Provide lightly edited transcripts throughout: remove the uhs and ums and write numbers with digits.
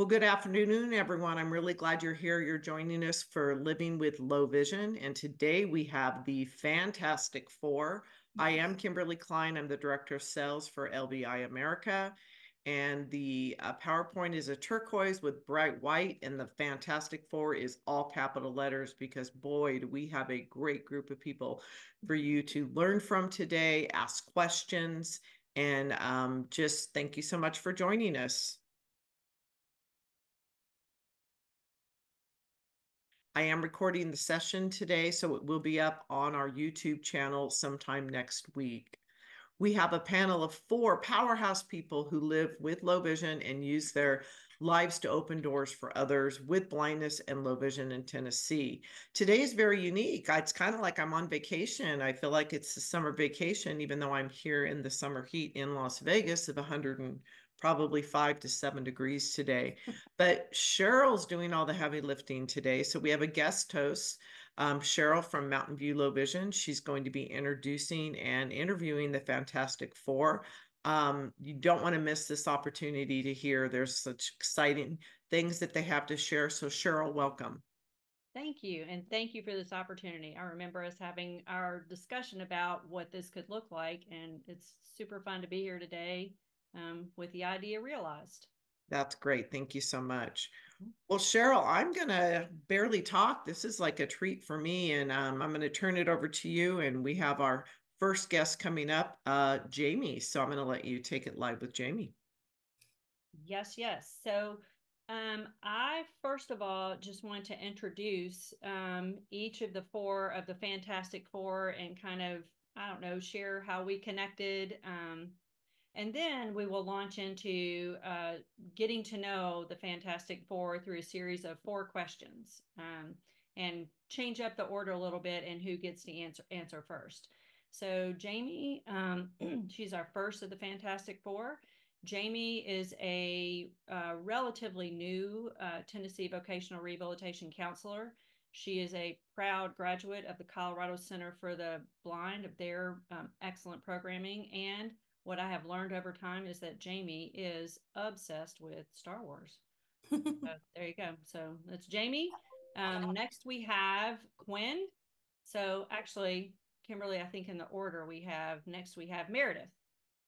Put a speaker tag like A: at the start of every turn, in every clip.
A: Well, good afternoon, everyone. I'm really glad you're here. You're joining us for Living with Low Vision. And today we have the Fantastic Four. I am Kimberly Klein. I'm the Director of Sales for LVI America. And the PowerPoint is a turquoise with bright white, and the Fantastic Four is all capital letters because, boy, do we have a great group of people for you to learn from today, ask questions, and just thank you so much for joining us. I am recording the session today, so it will be up on our YouTube channel sometime next week. We have a panel of 4 powerhouse people who live with low vision and use their lives to open doors for others with blindness and low vision in Tennessee. Today is very unique. It's kind of like I'm on vacation. I feel like it's a summer vacation, even though I'm here in the summer heat in Las Vegas of 100 and probably 5 to 7 degrees today. But Cheryl's doing all the heavy lifting today. So we have a guest host, Cheryl from Mountain View Low Vision. She's going to be introducing and interviewing the Fantastic Four. You don't want to miss this opportunity to hear. There's such exciting things that they have to share. So Cheryl, welcome.
B: Thank you. And thank you for this opportunity. I remember us having our discussion about what this could look like, and it's super fun to be here today with the idea realized.
A: That's great. Thank you so much. Well, Cheryl, I'm going to barely talk. This is like a treat for me, and I'm going to turn it over to you. And we have our first guest coming up, Jamie. So I'm going to let you take it live with Jamie.
B: Yes, yes. So I first of all just want to introduce each of the 4 of the Fantastic Four and kind of, I don't know, share how we connected. And then we will launch into getting to know the Fantastic Four through a series of 4 questions and change up the order a little bit and who gets to answer first. So Jamie, she's our first of the Fantastic Four. Jamie is a relatively new Tennessee vocational rehabilitation counselor. She is a proud graduate of the Colorado Center for the Blind, of their excellent programming. And what I have learned over time is that Jamie is obsessed with Star Wars. So there you go. So that's Jamie. Next we have Quinn. So actually, Kimberly, I think in the order we have Meredith.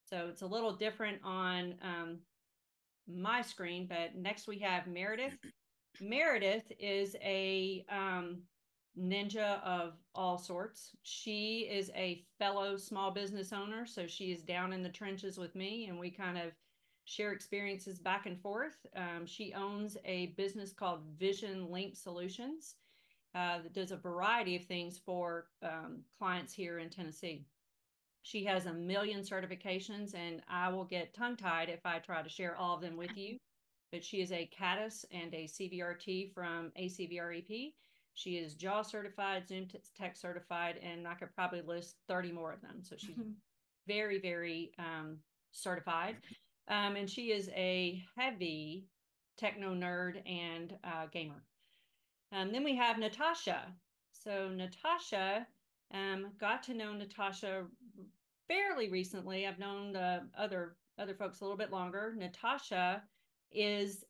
B: So it's a little different on my screen, but next we have Meredith. Meredith is a ninja of all sorts. She is a fellow small business owner, so she is down in the trenches with me, and we kind of share experiences back and forth. She owns a business called Vision Link Solutions that does a variety of things for clients here in Tennessee. She has a million certifications, and I will get tongue-tied if I try to share all of them with you. But she is a CADIS and a CVRT from ACVREP. She is JAW certified, Zoom Tech certified, and I could probably list 30 more of them. So she's very, very certified. And she is a heavy techno nerd and gamer. Then we have Natasha. So Natasha, got to know Natasha fairly recently. I've known the other folks a little bit longer. Natasha is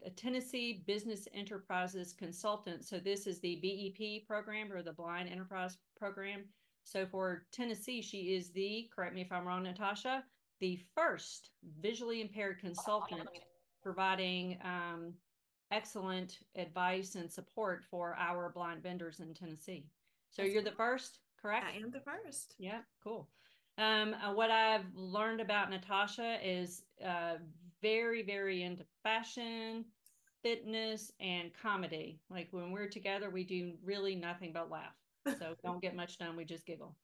B: a Tennessee Business Enterprises consultant. So this is the BEP program, or the Blind Enterprise Program. So for Tennessee, she is the, correct me if I'm wrong, Natasha, the first visually impaired consultant providing excellent advice and support for our blind vendors in Tennessee. So you're the first, correct?
C: I am the first.
B: Yeah, cool. What I've learned about Natasha is very, very into fashion, fitness, and comedy. Like when we're together, we do really nothing but laugh. So don't get much done. We just giggle.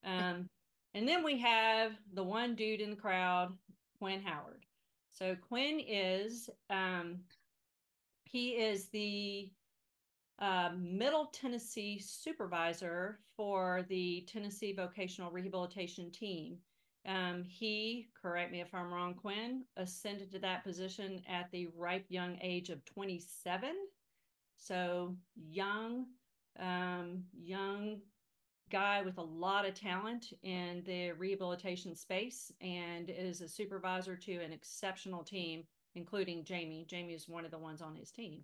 B: And then we have the one dude in the crowd, Quinn Howard. So Quinn is, he is the Middle Tennessee supervisor for the Tennessee Vocational Rehabilitation Team. He, correct me if I'm wrong, Quinn, ascended to that position at the ripe young age of 27. So young guy with a lot of talent in the rehabilitation space, and is a supervisor to an exceptional team including Jamie. Jamie is one of the ones on his team.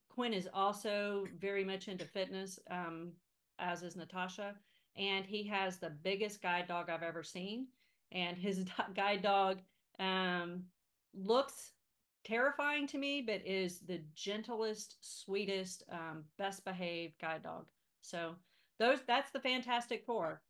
B: Quinn is also very much into fitness, as is Natasha, and he has the biggest guide dog I've ever seen. And his guide dog looks terrifying to me, but is the gentlest, sweetest, best behaved guide dog. So that's the Fantastic Four.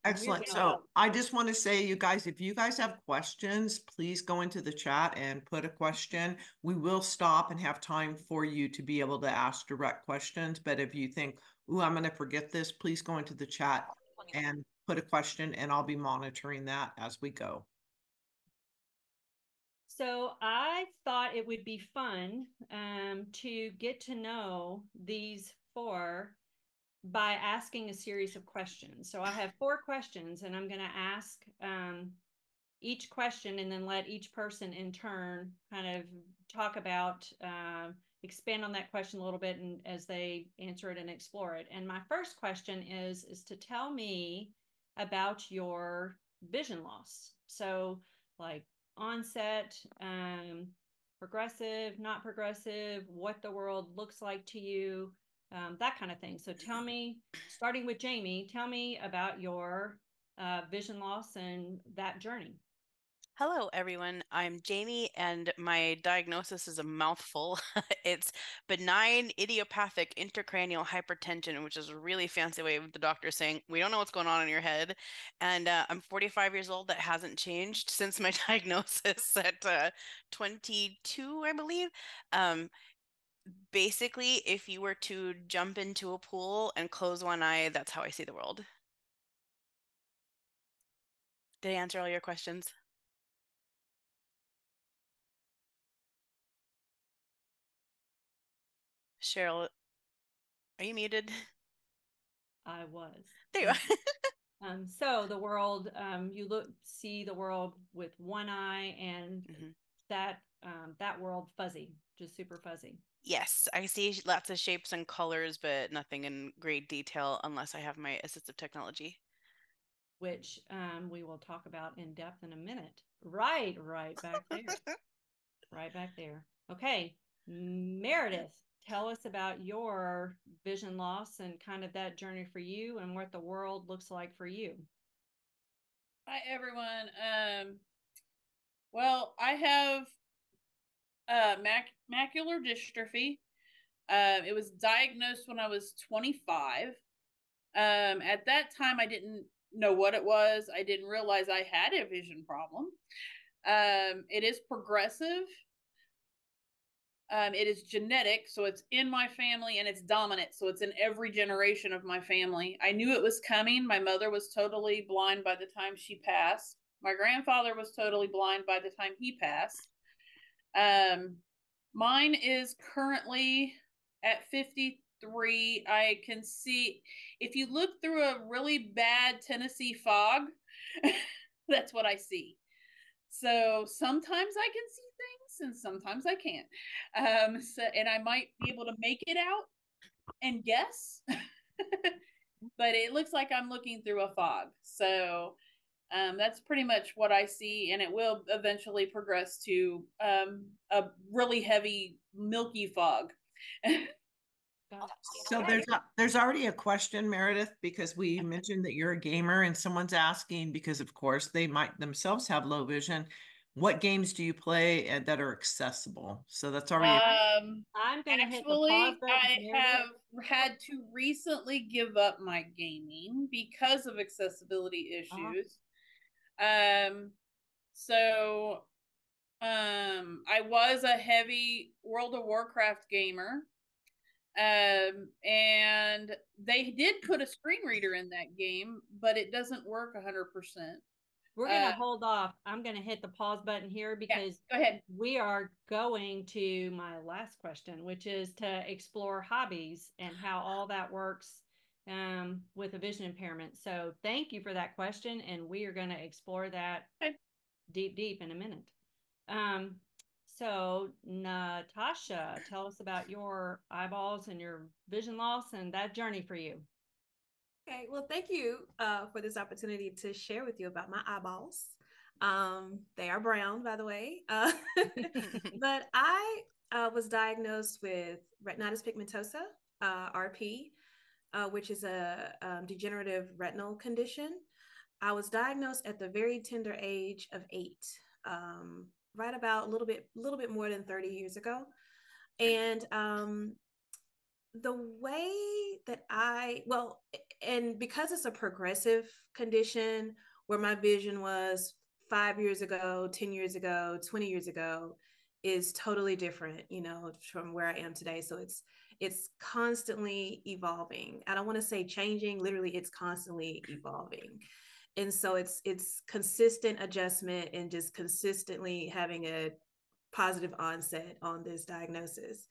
A: Excellent. So I just want to say, you guys, if you guys have questions, please go into the chat and put a question. We will stop and have time for you to be able to ask direct questions. But if you think, ooh, I'm going to forget this, please go into the chat and put a question, and I'll be monitoring that as we go.
B: So I thought it would be fun to get to know these four by asking a series of questions. So I have 4 questions, and I'm going to ask each question and then let each person in turn kind of talk about, expand on that question a little bit, and as they answer it and explore it. And my first question is to tell me about your vision loss. So like onset, progressive, not progressive, what the world looks like to you, that kind of thing. So tell me, starting with Jamie, tell me about your vision loss and that journey.
C: Hello, everyone. I'm Jamie, and my diagnosis is a mouthful. It's benign idiopathic intracranial hypertension, which is a really fancy way of the doctor saying, we don't know what's going on in your head. And I'm 45 years old. That hasn't changed since my diagnosis at 22, I believe. Basically, if you were to jump into a pool and close one eye, that's how I see the world. Did I answer all your questions? Cheryl, are you muted?
B: I was.
C: There you are.
B: So the world, you see the world with one eye, and that world fuzzy, just super fuzzy.
C: Yes, I see lots of shapes and colors, but nothing in great detail unless I have my assistive technology.
B: Which we will talk about in depth in a minute. Right back there. Right back there. Okay, Meredith, tell us about your vision loss and kind of that journey for you and what the world looks like for you.
D: Hi, everyone. Well, I have macular dystrophy. It was diagnosed when I was 25. At that time, I didn't know what it was. I didn't realize I had a vision problem. It is progressive. It is genetic, so it's in my family, and it's dominant, so it's in every generation of my family. I knew it was coming. My mother was totally blind by the time she passed. My grandfather was totally blind by the time he passed. Mine is currently at 53. I can see, if you look through a really bad Tennessee fog, that's what I see. So sometimes I can see things and sometimes I can't. And I might be able to make it out and guess, but it looks like I'm looking through a fog. So that's pretty much what I see, and it will eventually progress to a really heavy, milky fog.
A: So there's already a question, Meredith, because we mentioned that you're a gamer, and someone's asking, because of course they might themselves have low vision, what games do you play that are accessible? So that's already
B: I'm going to hit the pause button.
D: I have had to recently give up my gaming because of accessibility issues. So I was a heavy World of Warcraft gamer. And they did put a screen reader in that game, but it doesn't work 100%.
B: We're going to hold off. I'm going to hit the pause button here because
D: go ahead.
B: We are going to my last question, which is to explore hobbies and how all that works with a vision impairment. So thank you for that question, and we are going to explore that deep in a minute. So Natasha, tell us about your eyeballs and your vision loss and that journey for you.
E: Okay, well, thank you for this opportunity to share with you about my eyeballs. They are brown, by the way. But I was diagnosed with retinitis pigmentosa, RP, which is a degenerative retinal condition. I was diagnosed at the very tender age of 8, right about a little bit more than 30 years ago. And the way that and because it's a progressive condition where my vision was 5 years ago, 10 years ago, 20 years ago, is totally different, from where I am today. So it's constantly evolving. I don't want to say changing, literally it's constantly evolving. And so it's consistent adjustment and just consistently having a positive onset on this diagnosis.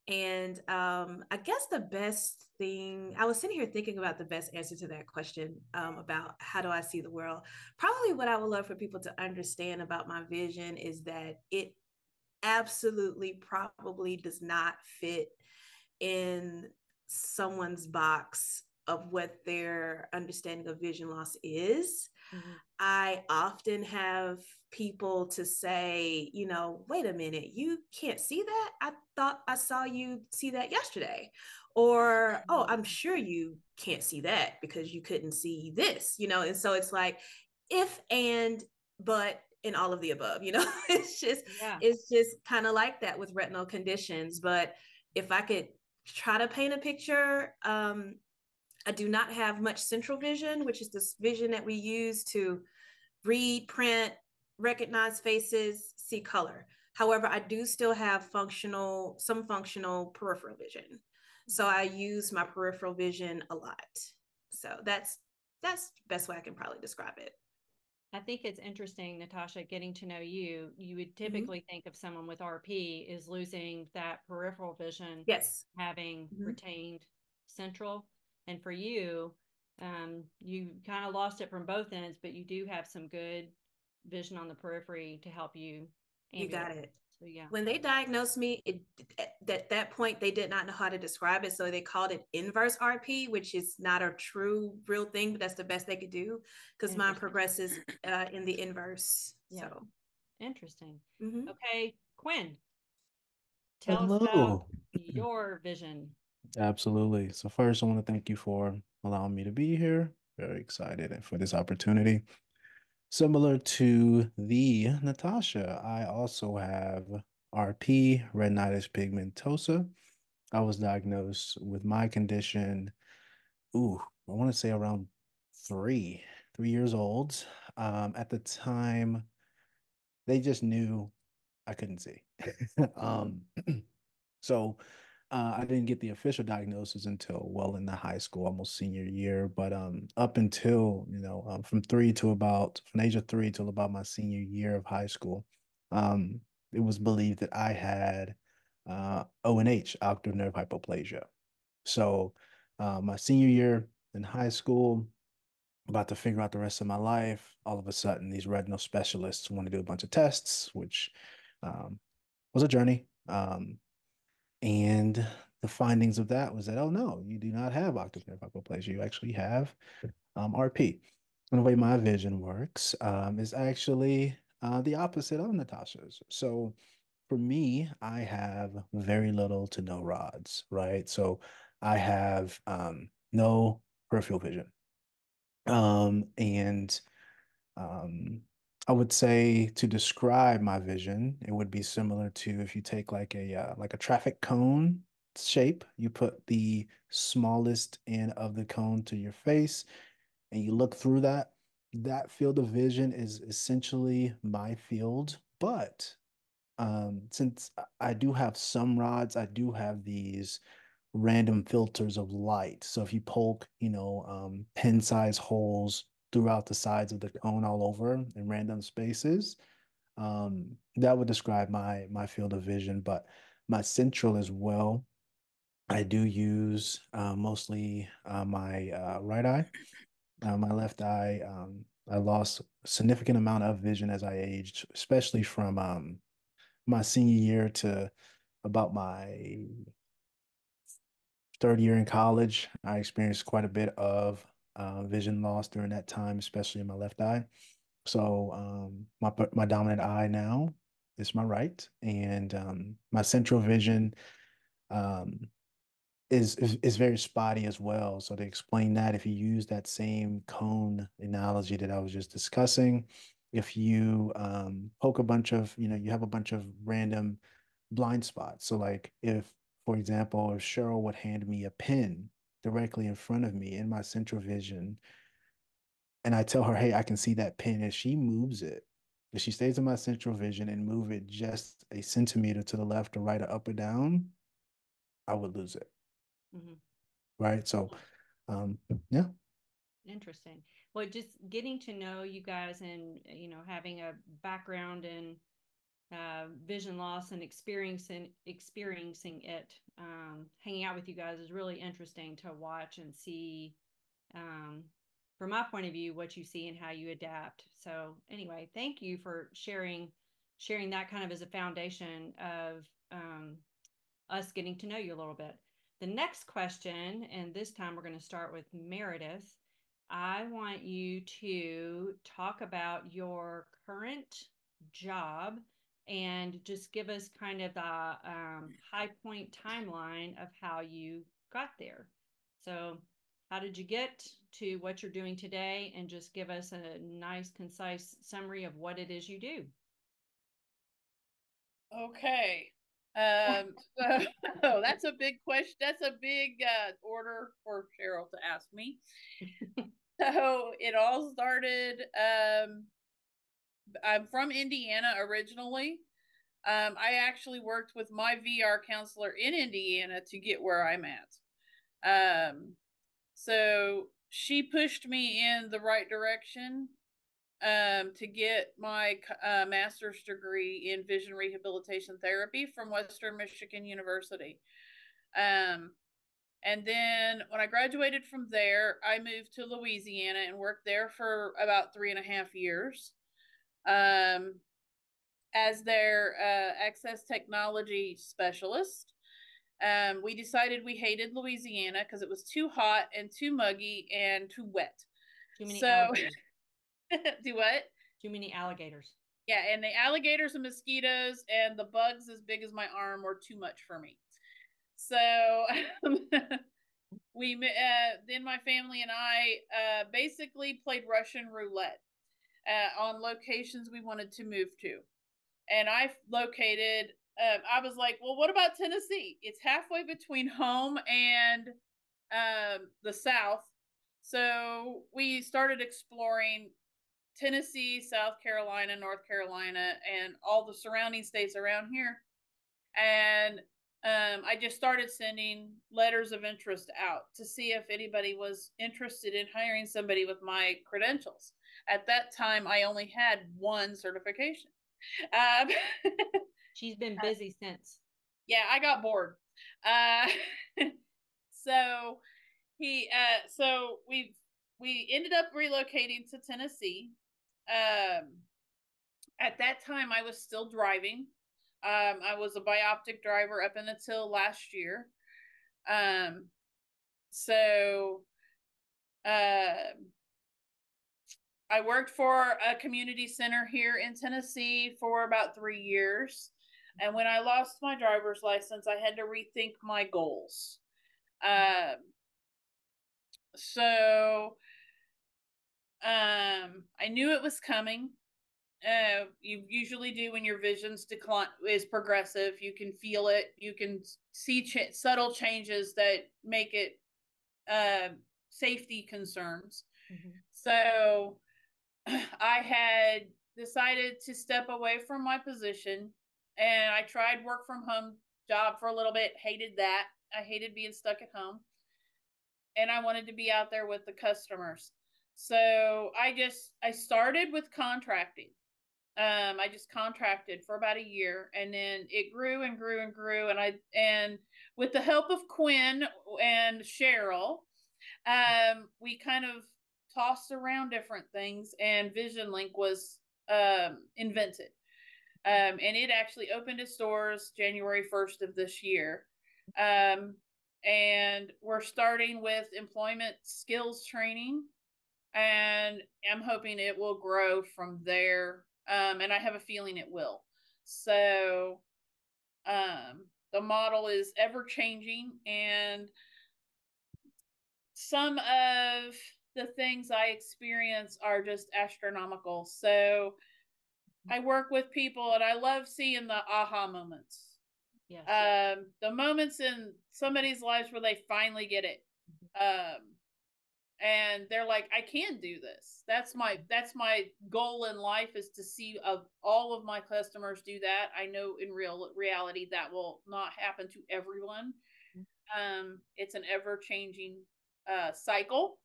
E: And I guess the best thing, I was sitting here thinking about the best answer to that question, about how do I see the world. Probably what I would love for people to understand about my vision is that it absolutely probably does not fit in someone's box of what their understanding of vision loss is. Mm-hmm. I often have people to say, wait a minute, you can't see that? I thought I saw you see that yesterday. Or, oh, I'm sure you can't see that because you couldn't see this, And so it's like, if and, but, and all of the above, it's just kind of like that with retinal conditions. But if I could try to paint a picture, I do not have much central vision, which is this vision that we use to read, print, recognize faces, see color. However, I do still have some functional peripheral vision. So I use my peripheral vision a lot. So that's the best way I can probably describe it.
B: I think it's interesting, Natasha, getting to know you. You would typically think of someone with RP is losing that peripheral vision,
E: yes,
B: having retained central. And for you, you kind of lost it from both ends, but you do have some good vision on the periphery to help you.
E: You got it.
B: So, yeah.
E: When they diagnosed me, at that point, they did not know how to describe it. So they called it inverse RP, which is not a true, real thing, but that's the best they could do because mine progresses in the inverse. Yeah. So
B: interesting. Mm-hmm. Okay, Quinn, tell
F: Hello.
B: us about your vision.
F: Absolutely. So first, I want to thank you for allowing me to be here. Very excited and for this opportunity. Similar to the Natasha, I also have RP, retinitis pigmentosa. I was diagnosed with my condition, I want to say around 3 years old. At the time, they just knew I couldn't see. So I didn't get the official diagnosis until well into high school, almost senior year. But up until from the age of 3 till about my senior year of high school, it was believed that I had ONH, optic nerve hypoplasia. So my senior year in high school, about to figure out the rest of my life, all of a sudden these retinal specialists want to do a bunch of tests, which was a journey. And the findings of that was that, oh no, you do not have optic nerve hypoplasia. You actually have RP. And the way my vision works is actually the opposite of Natasha's. So for me, I have very little to no rods, right? So I have no peripheral vision. And I would say to describe my vision, it would be similar to if you take like a traffic cone shape, you put the smallest end of the cone to your face, and you look through that. That field of vision is essentially my field, but since I do have some rods, I do have these random filters of light. So if you poke, pen-size holes throughout the sides of the cone all over in random spaces, that would describe my field of vision. But my central as well, I do use mostly my right eye. My left eye, I lost a significant amount of vision as I aged, especially from my senior year to about my third year in college. I experienced quite a bit of vision loss during that time, especially in my left eye. So my dominant eye now is my right, and my central vision um, is very spotty as well. So to explain that, if you use that same cone analogy that I was just discussing, if you poke a bunch of, you have a bunch of random blind spots. So like if, for example, if Cheryl would hand me a pen directly in front of me in my central vision, and I tell her, hey, I can see that pen, and she moves it, if she stays in my central vision and move it just a centimeter to the left or right or up or down, I would lose it.
B: Mm-hmm.
F: Right. So yeah.
B: Interesting. Well, just getting to know you guys and, having a background in vision loss and experiencing it, hanging out with you guys is really interesting to watch and see, from my point of view, what you see and how you adapt. So anyway, thank you for sharing that kind of as a foundation of us getting to know you a little bit. The next question, and this time we're going to start with Meredith. I want you to talk about your current job and just give us kind of the high point timeline of how you got there. So, how did you get to what you're doing today? And just give us a nice, concise summary of what it is you do.
D: Okay. So that's a big question. That's a big order for Cheryl to ask me. So it all started. I'm from Indiana originally. I actually worked with my VR counselor in Indiana to get where I'm at. So she pushed me in the right direction to get my master's degree in vision rehabilitation therapy from Western Michigan University. And then when I graduated from there, I moved to Louisiana and worked there for about 3.5 years as their access technology specialist. We decided we hated Louisiana because it was too hot and too muggy and too wet.
B: Too many alligators.
D: Do what?
B: Too many alligators.
D: Yeah, and the alligators and mosquitoes and the bugs as big as my arm were too much for me. So then my family and I basically played Russian roulette on locations we wanted to move to. And I located, I was like, well, what about Tennessee? It's halfway between home and the South. So we started exploring Tennessee, South Carolina, North Carolina, and all the surrounding states around here. And I just started sending letters of interest out to see if anybody was interested in hiring somebody with my credentials. At that time, I only had one certification.
B: She's been busy since.
D: Yeah, I got bored. So we ended up relocating to Tennessee. At that time, I was still driving. I was a bioptic driver up until last year. So I worked for a community center here in Tennessee for about 3 years. And when I lost my driver's license, I had to rethink my goals. So I knew it was coming. You usually do when your vision's decline is progressive. You can feel it. You can see subtle changes that make it safety concerns. Mm-hmm. So I had decided to step away from my position, and I tried work from home job for a little bit. Hated that. I hated being stuck at home, and I wanted to be out there with the customers. So I started with contracting. I just contracted for about a year, and then it grew and grew and grew. And with the help of Quinn and Cheryl, we kind of tossed around different things, and Vision Link was invented. And it actually opened its doors January 1st of this year. And we're starting with employment skills training. and I'm hoping it will grow from there. And I have a feeling it will. So the model is ever changing, and some of the things I experience are just astronomical. So I work with people, and I love seeing the aha moments.
B: Yes.
D: The moments in somebody's lives where they finally get it. And they're like, I can do this. That's my goal in life, is to see of all of my customers do that. I know in reality that will not happen to everyone. It's an ever changing cycle,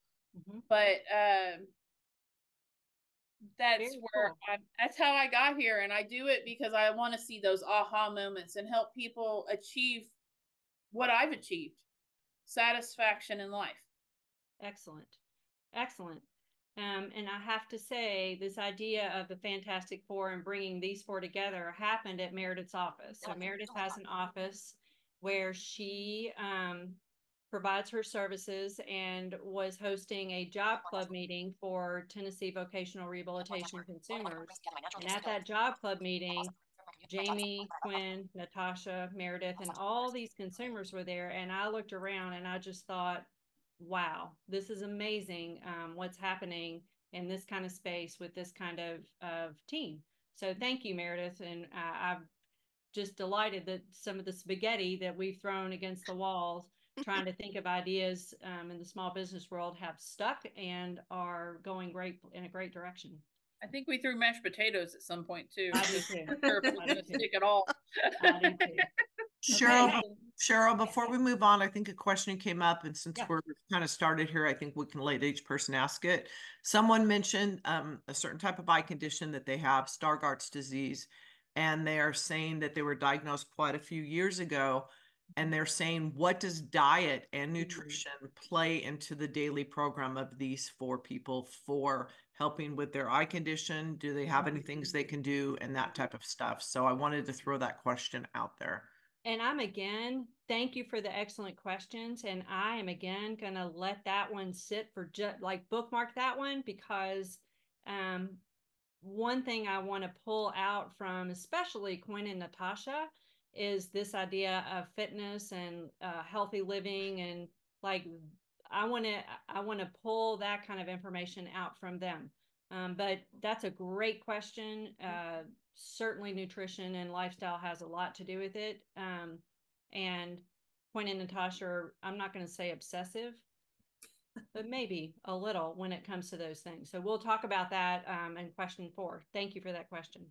D: but that's
B: Very
D: where
B: cool.
D: that's how I got here, and I do it because I want to see those aha moments and help people achieve what I've achieved, satisfaction in life.
B: Excellent. Excellent. And I have to say, this idea of the Fantastic Four and bringing these four together happened at Meredith's office. So Meredith has an office where she provides her services, and was hosting a job club meeting for Tennessee vocational rehabilitation consumers. And at that job club meeting, Jamie, Quinn, Natasha, Meredith, and all these consumers were there. And I looked around and I just thought, wow, this is amazing, what's happening in this kind of space with this kind of team. So thank you, Meredith. And I'm just delighted that some of the spaghetti that we've thrown against the walls trying to think of ideas in the small business world have stuck and are going great in a great direction.
D: I think we threw mashed potatoes at some point too.
B: I do too.
D: Sure if it was going to stick at all.
B: I do too.
A: Cheryl,
B: Okay.
A: Cheryl, before we move on, I think a question came up, and since
B: Yeah.
A: we're kind of started here, I think we can let each person ask it. Someone mentioned a certain type of eye condition that they have, Stargardt's disease, and they are saying that they were diagnosed quite a few years ago. And they're saying, what does diet and nutrition play into the daily program of these four people for helping with their eye condition? Do they have any things they can do and that type of stuff? So I wanted to throw that question out there.
B: And thank you for the excellent questions. And I am again going to let that one sit for just like bookmark that one, because one thing I want to pull out from especially Quinn and Natasha is this idea of fitness and healthy living. And like, I want to pull that kind of information out from them. But that's a great question. Certainly nutrition and lifestyle has a lot to do with it. And Quinn and Natasha are, I'm not going to say obsessive, but maybe a little when it comes to those things. So we'll talk about that in question 4. Thank you for that question.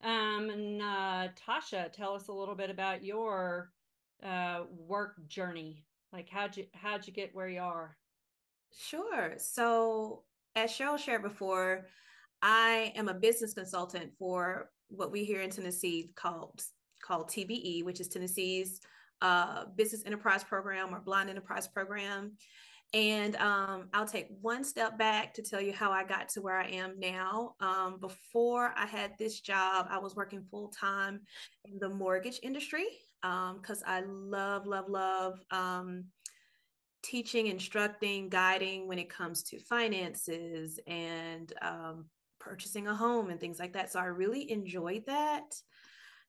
B: Natasha, tell us a little bit about your work journey. Like how'd you get where you are?
E: Sure. So as Cheryl shared before, I am a business consultant for what we here in Tennessee called TBE, which is Tennessee's Business Enterprise Program, or Blind Enterprise Program. And I'll take one step back to tell you how I got to where I am now. Before I had this job, I was working full time in the mortgage industry because I love teaching, instructing, guiding when it comes to finances and purchasing a home and things like that. So I really enjoyed that.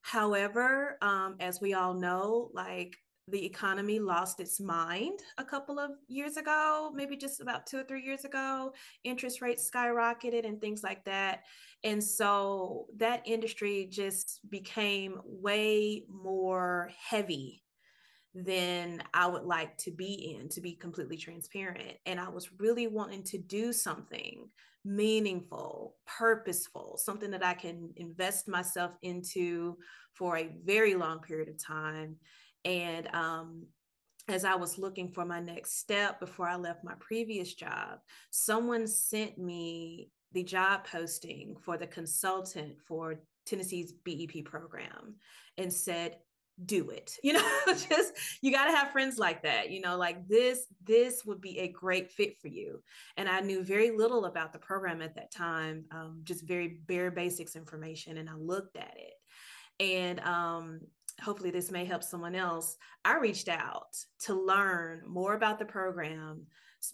E: However, as we all know, like the economy lost its mind a couple of years ago, maybe just about 2 or 3 years ago. Interest rates skyrocketed and things like that. And so that industry just became way more heavy than I would like to be in, to be completely transparent. And I was really wanting to do something meaningful, purposeful, something that I can invest myself into for a very long period of time. And as I was looking for my next step before I left my previous job, someone sent me the job posting for the consultant for Tennessee's BEP program and said, do it. Just, you got to have friends like that, like this would be a great fit for you. And I knew very little about the program at that time, just very bare basics information. And I looked at it, and hopefully this may help someone else. I reached out to learn more about the program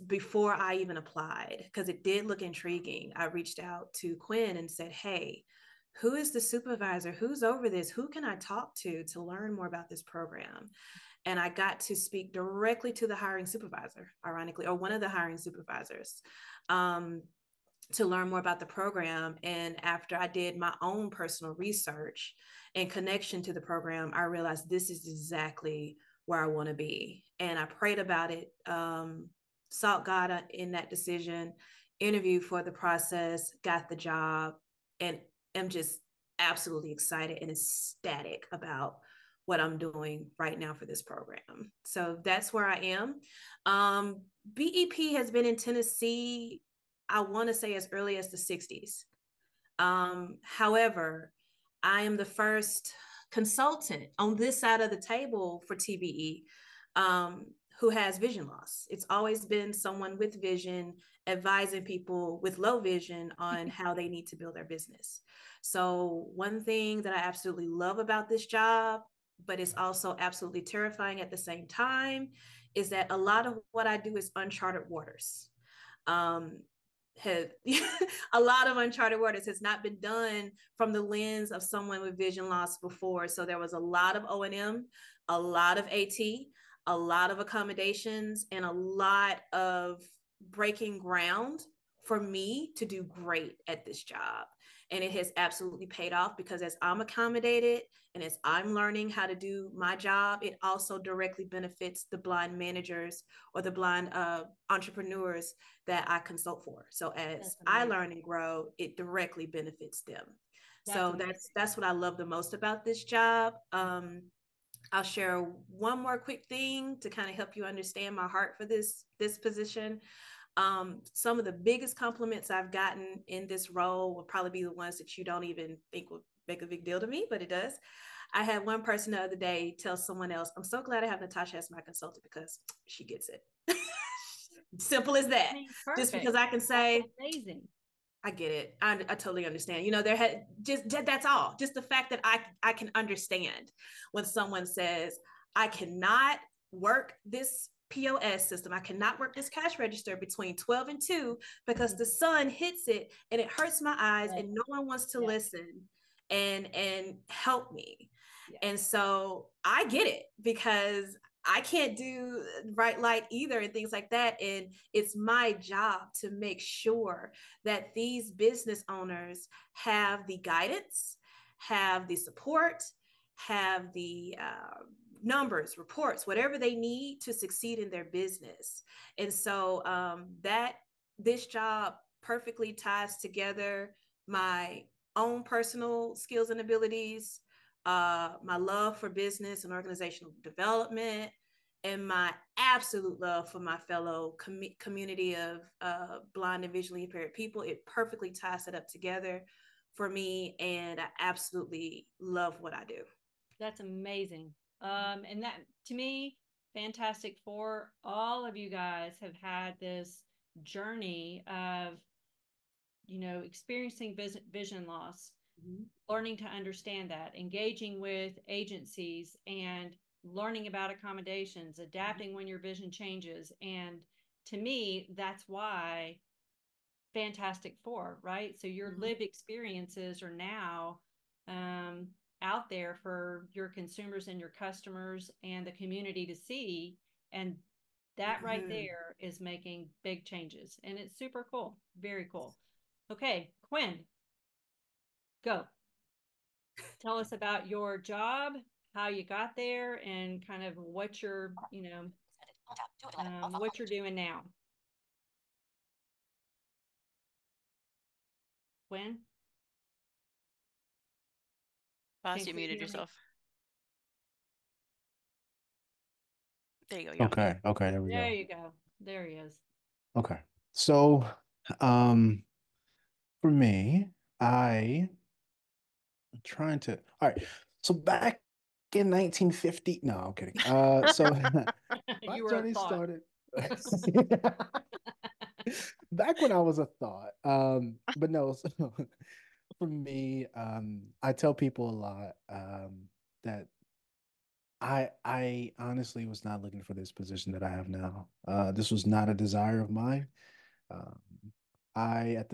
E: before I even applied, because it did look intriguing. I reached out to Quinn and said, hey, who is the supervisor? Who's over this? Who can I talk to learn more about this program? And I got to speak directly to the hiring supervisor, ironically, or one of the hiring supervisors, to learn more about the program. And after I did my own personal research and connection to the program, I realized this is exactly where I want to be. And I prayed about it, sought God in that decision, interviewed for the process, got the job, and am just absolutely excited and ecstatic about what I'm doing right now for this program. So that's where I am. BEP has been in Tennessee, I want to say, as early as the 60s. However, I am the first consultant on this side of the table for TBE who has vision loss. It's always been someone with vision advising people with low vision on how they need to build their business. So one thing that I absolutely love about this job, but it's also absolutely terrifying at the same time, is that a lot of what I do is uncharted waters. A lot of uncharted waters has not been done from the lens of someone with vision loss before. So there was a lot of O&M, a lot of AT, a lot of accommodations, and a lot of breaking ground for me to do great at this job. And it has absolutely paid off, because as I'm accommodated and as I'm learning how to do my job, it also directly benefits the blind managers or the blind entrepreneurs that I consult for. So as I learn and grow, it directly benefits them. So that's what I love the most about this job. I'll share one more quick thing to kind of help you understand my heart for this position. Some of the biggest compliments I've gotten in this role will probably be the ones that you don't even think will make a big deal to me, but it does. I had one person the other day tell someone else, I'm so glad I have Natasha as my consultant because she gets it. Simple as that. Just because I can say,
B: that's amazing.
E: I get it. I totally understand. You know, that's all. Just the fact that I can understand when someone says, I cannot work this POS system. I cannot work this cash register between 12 and 2 because the sun hits it and it hurts my eyes and no one wants to listen and help me. And so I get it, because I can't do bright light either and things like that. And it's my job to make sure that these business owners have the guidance, have the support, have the numbers, reports, whatever they need to succeed in their business. And so that this job perfectly ties together my own personal skills and abilities, my love for business and organizational development, and my absolute love for my fellow community of blind and visually impaired people. It perfectly ties it up together for me, and I absolutely love what I do.
B: That's amazing. And that, to me, Fantastic Four, all of you guys have had this journey of, you know, experiencing vision loss, learning to understand that, engaging with agencies and learning about accommodations, adapting when your vision changes. And to me, that's why Fantastic Four, right? So your lived experiences are now out there for your consumers and your customers and the community to see. And that right there is making big changes. And it's super cool. Very cool. Okay, Quinn, go. Tell us about your job, how you got there, and kind of what you're, you know, what you're doing now. Quinn?
C: Boss, you muted yourself. There you go. You're
F: Okay. Okay. There we go.
B: There you go. There he is.
F: Okay. So, for me, I'm trying to. All right. So back in 1950. No, I'm kidding. So my
B: You were a
F: journey
B: thought.
F: started back when I was a thought. But no. So for me, I tell people a lot that I honestly was not looking for this position that I have now. This was not a desire of mine. Um, I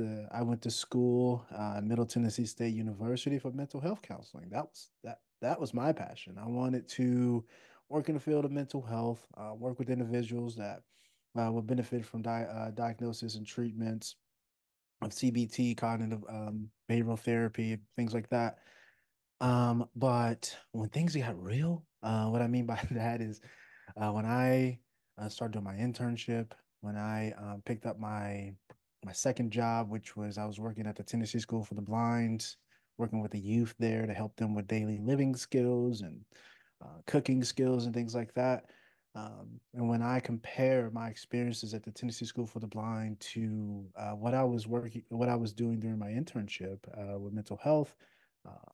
F: went to school, Middle Tennessee State University for mental health counseling. That was my passion. I wanted to work in the field of mental health, work with individuals that would benefit from diagnosis and treatments of CBT, cognitive behavioral therapy, things like that. But when things got real, what I mean by that is when I started doing my internship, when I picked up my second job, which was I was working at the Tennessee School for the Blind, working with the youth there to help them with daily living skills and cooking skills and things like that. And when I compare my experiences at the Tennessee School for the Blind to what I was doing during my internship with mental health, uh,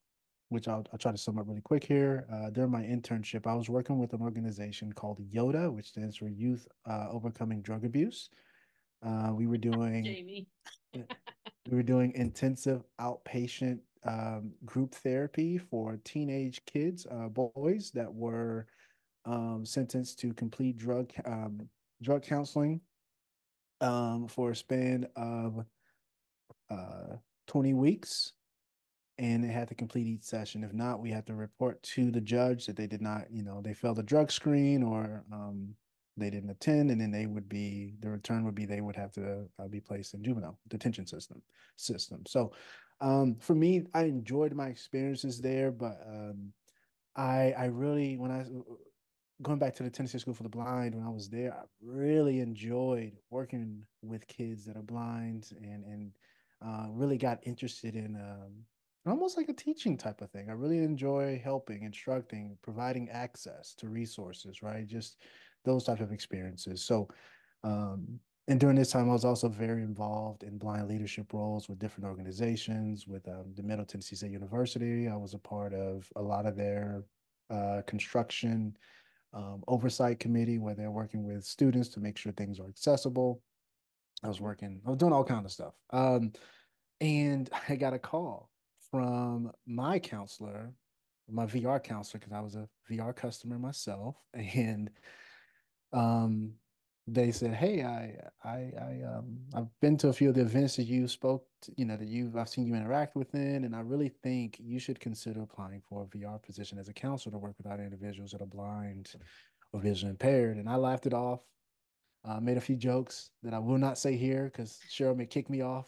F: which I'll try to sum up really quick here. During my internship, I was working with an organization called YODA, which stands for Youth Overcoming Drug Abuse. We were doing
B: Jamie.
F: we were doing intensive outpatient group therapy for teenage kids, boys that were sentenced to complete drug counseling for a span of uh, 20 weeks, and they had to complete each session. If not, we had to report to the judge that they did not, they failed the drug screen or they didn't attend, and then the return would be they would have to be placed in juvenile detention system. So for me, I enjoyed my experiences there, but I really when I going back to the Tennessee School for the Blind, when I was there, I really enjoyed working with kids that are blind and really got interested in almost like a teaching type of thing. I really enjoy helping, instructing, providing access to resources, right? Just those type of experiences. So, and during this time, I was also very involved in blind leadership roles with different organizations, with the Middle Tennessee State University. I was a part of a lot of their construction oversight committee where they're working with students to make sure things are accessible. I was doing all kinds of stuff. And I got a call from my counselor, my VR counselor, because I was a VR customer myself. And um, they said, "Hey, I've been to a few of the events that you spoke, that I've seen you interact within, and I really think you should consider applying for a VR position as a counselor to work with other individuals that are blind or vision impaired." And I laughed it off. Made a few jokes that I will not say here because Cheryl may kick me off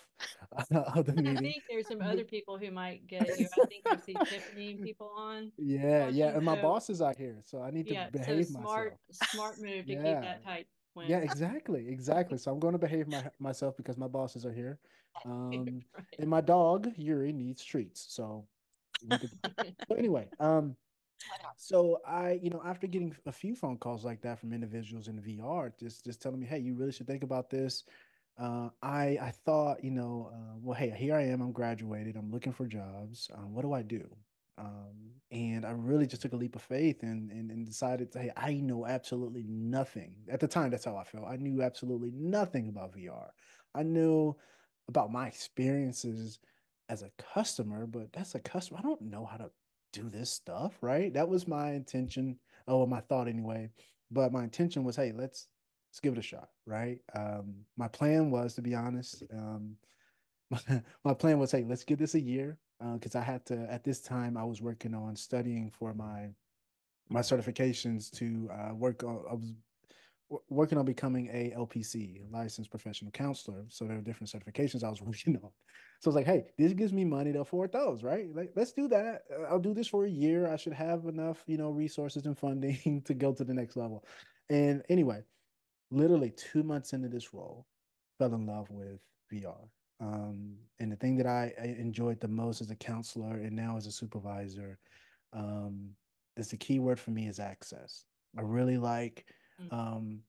F: of the
B: I
F: meeting.
B: think there's some other people who might get you. I think I see Tiffany and people on
F: Yeah,
B: watching.
F: and my
B: So
F: bosses are here, so I need to
B: yeah, so
F: behave myself.
B: smart move to keep
F: Yeah,
B: that tight,
F: yeah,
B: Quinn.
F: exactly. So I'm going to behave myself because my bosses are here.
B: Right.
F: And my dog Yuri needs treats, so we need to. So anyway, so after getting a few phone calls like that from individuals in VR, just telling me, hey, you really should think about this. I thought, well, hey, here I am. I'm graduated. I'm looking for jobs. What do I do? And I really just took a leap of faith and decided to, hey, I know absolutely nothing. At the time, that's how I felt. I knew absolutely nothing about VR. I knew about my experiences as a customer, but that's a customer. I don't know how to do this stuff, right? That was my intention, or my thought anyway. But my intention was, hey, let's give it a shot, right? My plan was, to be honest, my plan was, hey, let's give this a year, because I had to. At this time, I was working on studying for my certifications to work on. I was working on becoming a LPC, licensed professional counselor. So there are different certifications I was working on. So I was like, hey, this gives me money to afford those, right? Like, let's do that. I'll do this for a year. I should have enough, resources and funding to go to the next level. And anyway, literally 2 months into this role, fell in love with VR. And the thing that I enjoyed the most as a counselor and now as a supervisor, um, is the key word for me is access. I really like um,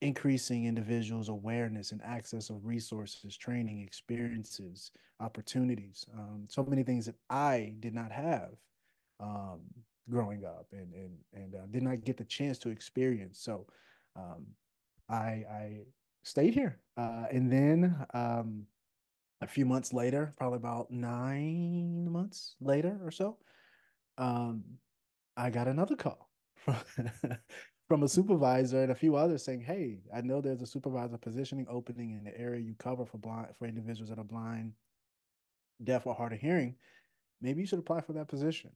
F: increasing individuals' awareness and access of resources, training, experiences, opportunities. So many things that I did not have um, growing up and did not get the chance to experience. So um, I stayed here, and then a few months later, probably about 9 months later or so, um, I got another call from a supervisor and a few others saying, "Hey, I know there's a supervisor positioning opening in the area you cover for individuals that are blind, deaf, or hard of hearing. Maybe you should apply for that position."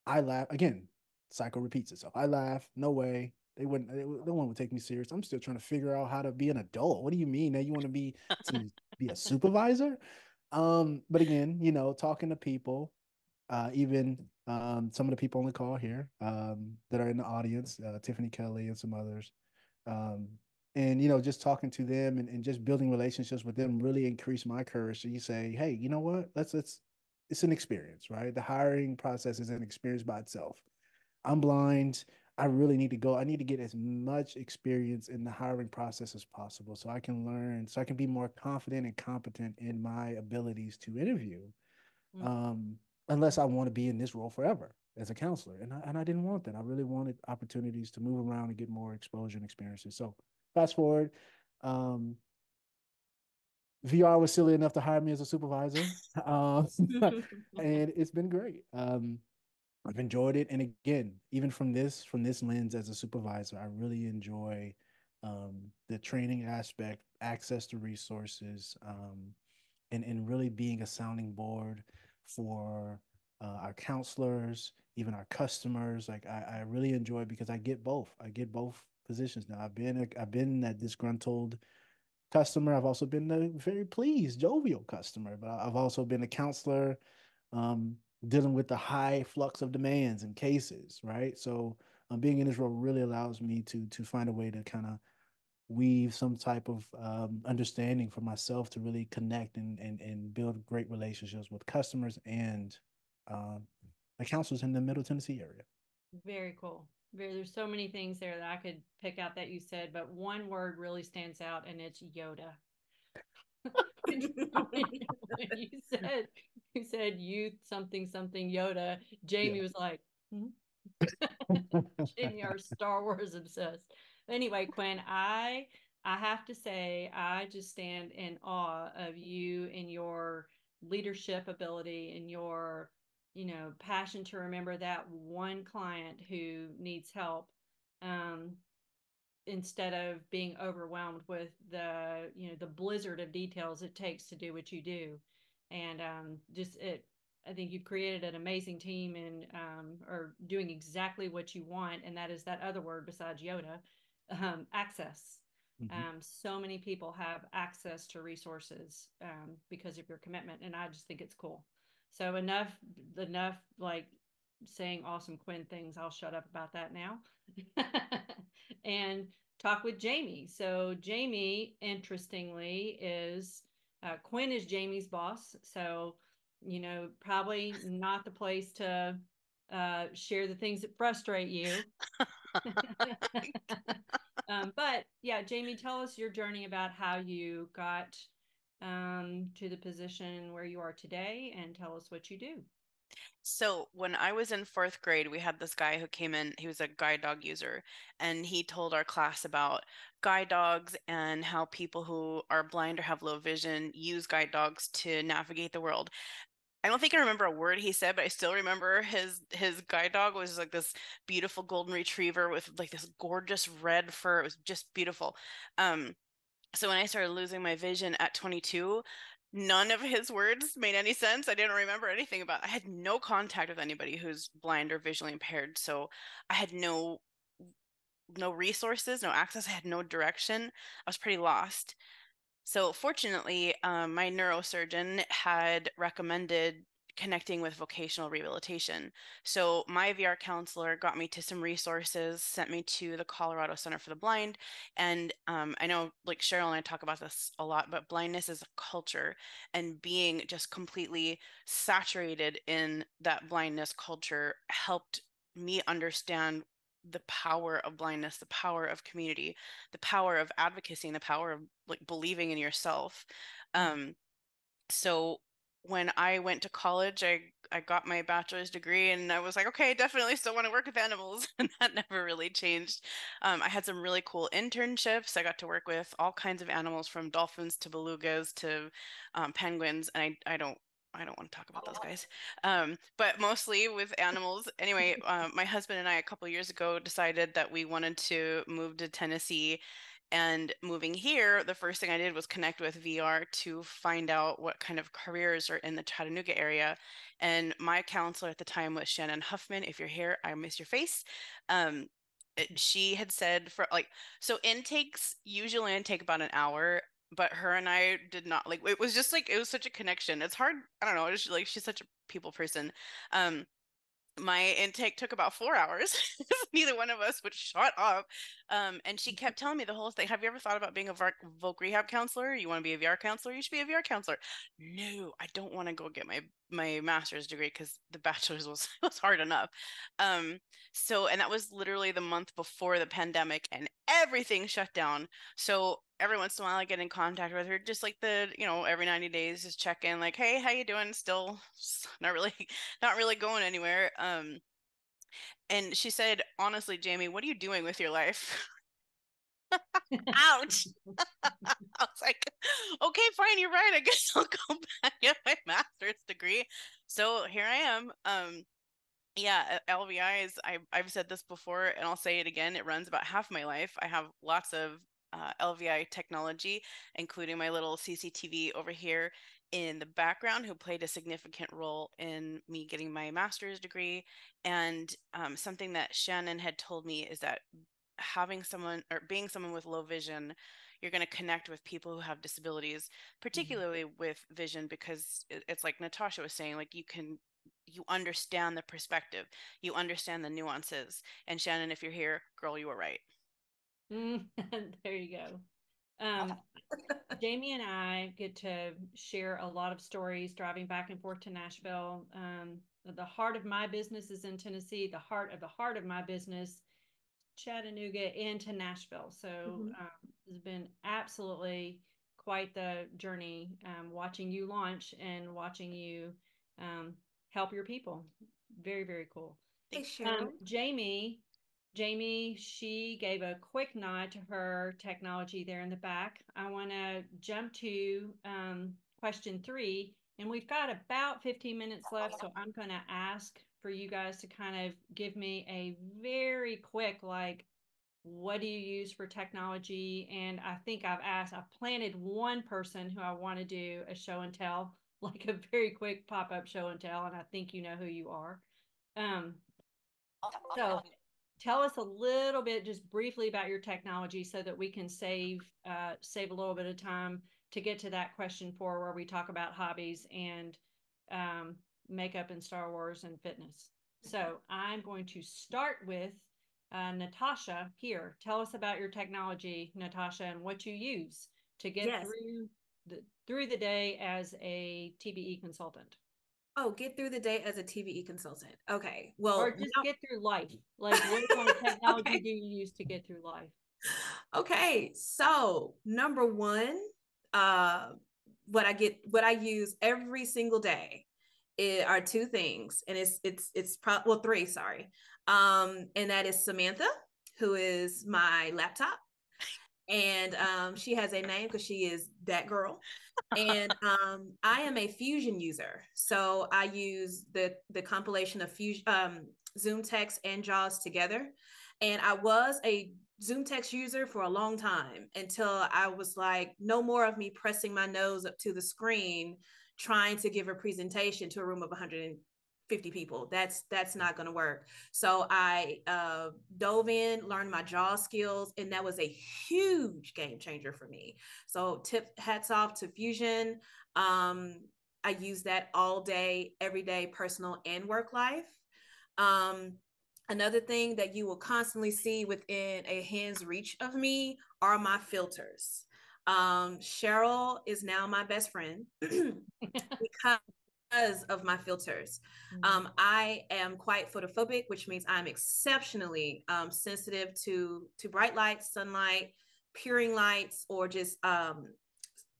F: I laugh again. Cycle repeats itself. I laugh. No way. No one would take me serious. I'm still trying to figure out how to be an adult. What do you mean? Now you want to be a supervisor? But again, talking to people, even some of the people on the call here that are in the audience, Tiffany Kelly and some others, um, and just talking to them and just building relationships with them really increased my courage. So you say, hey, you know what? Let's it's an experience, right? The hiring process is an experience by itself. I'm blind. I really need to go. I need to get as much experience in the hiring process as possible so I can learn, so I can be more confident and competent in my abilities to interview. Unless I want to be in this role forever as a counselor. And I didn't want that. I really wanted opportunities to move around and get more exposure and experiences. So fast forward, VR was silly enough to hire me as a supervisor. And it's been great. I've enjoyed it. And again, even from this lens as a supervisor, I really enjoy the training aspect, access to resources, and really being a sounding board for our counselors, even our customers. Like I really enjoy it because I get both. I get both positions now. I've been that disgruntled customer. I've also been a very pleased, jovial customer, but I've also been a counselor dealing with the high flux of demands and cases, right? So being in this role really allows me to find a way to kind of weave some type of understanding for myself to really connect and build great relationships with customers and the counselors in the Middle Tennessee area.
B: Very cool. There's so many things there that I could pick out that you said, but one word really stands out, and it's Yoda. when you said youth something something Yoda, Jamie was like, hmm? Jamie, our Star Wars obsessed. Anyway, Quinn, I have to say I just stand in awe of you and your leadership ability and your passion to remember that one client who needs help, instead of being overwhelmed with the blizzard of details it takes to do what you do. And I think you've created an amazing team and are doing exactly what you want, and that is that other word besides Yoda, access. So many people have access to resources because of your commitment, and I just think it's cool. So enough like saying awesome Quinn things. I'll shut up about that now. And talk with Jamie. So Jamie, interestingly, is Quinn is Jamie's boss. So, probably not the place to share the things that frustrate you. But yeah, Jamie, tell us your journey about how you got to the position where you are today, and tell us what you do.
C: So when I was in 4th grade, we had this guy who came in, he was a guide dog user, and he told our class about guide dogs and how people who are blind or have low vision use guide dogs to navigate the world. I don't think I remember a word he said, but I still remember his guide dog was like this beautiful golden retriever with like this gorgeous red fur. It was just beautiful. So when I started losing my vision at 22, none of his words made any sense. I didn't remember anything about it. I had no contact with anybody who's blind or visually impaired. So I had no resources, no access. I had no direction. I was pretty lost. So fortunately, my neurosurgeon had recommended connecting with vocational rehabilitation. So my VR counselor got me to some resources, sent me to the Colorado Center for the Blind. And I know like Cheryl and I talk about this a lot, but blindness is a culture, and being just completely saturated in that blindness culture helped me understand the power of blindness, the power of community, the power of advocacy, and the power of like believing in yourself. So when I went to college, I got my bachelor's degree, and I was like, okay, I definitely still want to work with animals. And that never really changed. I had some really cool internships. I got to work with all kinds of animals, from dolphins to belugas to penguins. And I don't I don't want to talk about those guys. But mostly with animals. Anyway, my husband and I a couple years ago decided that we wanted to move to Tennessee. And moving here, the first thing I did was connect with VR to find out what kind of careers are in the Chattanooga area. And my counselor at the time was Shannon Huffman. If you're here, I miss your face. She had said so intakes usually take about an hour, but her and I did not it was just it was such a connection. It's hard. I don't know. It's she's such a people person. My intake took about 4 hours. Neither one of us would shut up. And she kept telling me the whole thing. Have you ever thought about being a voc rehab counselor? You want to be a VR counselor? You should be a VR counselor. No, I don't want to go get my master's degree because the bachelor's was hard enough. So, and that was literally the month before the pandemic and everything shut down. So every once in a while I get in contact with her, just every 90 days, just check in hey, how you doing? Still not really going anywhere. And she said, honestly, Jamie, what are you doing with your life? Ouch. I was like, okay, fine, you're right. I guess I'll go back get my master's degree. So here I am. Yeah, LVI is, I've said this before and I'll say it again. It runs about half my life. I have lots of LVI technology, including my little CCTV over here in the background, who played a significant role in me getting my master's degree. And something that Shannon had told me is that having someone or being someone with low vision, you're going to connect with people who have disabilities, particularly with vision, because it's like Natasha was saying, you understand the perspective, you understand the nuances. And Shannon, if you're here, girl, you were right.
B: There you go. Jamie and I get to share a lot of stories driving back and forth to Nashville. The heart of my business is in Tennessee. The heart of my business, Chattanooga, and to Nashville. So it's been absolutely quite the journey, watching you launch and watching you help your people. Very, very cool.
E: Hey, Cheryl.
B: Jamie, she gave a quick nod to her technology there in the back. I want to jump to question 3, and we've got about 15 minutes left, so I'm going to ask for you guys to kind of give me a very quick, what do you use for technology? And I think I've planted one person who I want to do a show and tell, like a very quick pop-up show and tell, and I think you know who you are. So tell us a little bit, just briefly, about your technology so that we can save a little bit of time to get to that question 4, where we talk about hobbies and makeup and Star Wars and fitness. So I'm going to start with Natasha here. Tell us about your technology, Natasha, and what you use to get through the day as a TBE consultant.
E: Oh, get through the day as a TBE consultant. Okay. Well,
B: or just get through life. What kind of technology do you use to get through life? Okay.
E: So number one, what I use every single day are 2 things. And it's probably 3, sorry. And that is Samantha, who is my laptop. And she has a name because she is that girl. And I am a Fusion user. So I use the compilation of Fusion, Zoom Text and JAWS together. And I was a Zoom Text user for a long time until I was like, no more of me pressing my nose up to the screen trying to give a presentation to a room of 150 people. That's not going to work. So I dove in, learned my JAWS skills, and that was a huge game changer for me. So hats off to Fusion. I use that all day, every day, personal and work life. Another thing that you will constantly see within a hand's reach of me are my filters. Cheryl is now my best friend because of my filters. I am quite photophobic, which means I'm exceptionally sensitive to bright lights, sunlight, peering lights, or just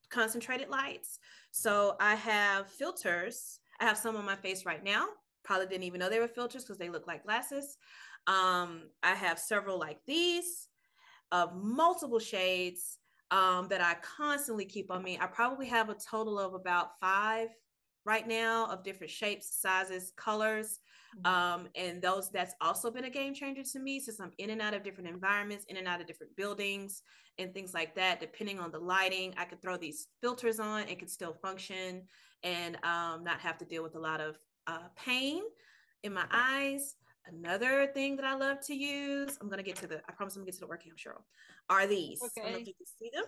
E: concentrated lights. So I have filters. I have some on my face right now. Probably didn't even know they were filters because they look like glasses. I have several like these of multiple shades that I constantly keep on me. I probably have a total of about 5 right now of different shapes, sizes, colors. And that's also been a game changer to me, since I'm in and out of different environments, in and out of different buildings and things like that. Depending on the lighting, I could throw these filters on, it could still function, and not have to deal with a lot of pain in my eyes. Another thing that I love to use, I promise I'm gonna get to the workout, Cheryl, are these.
B: Okay.
E: I don't know if you can see them.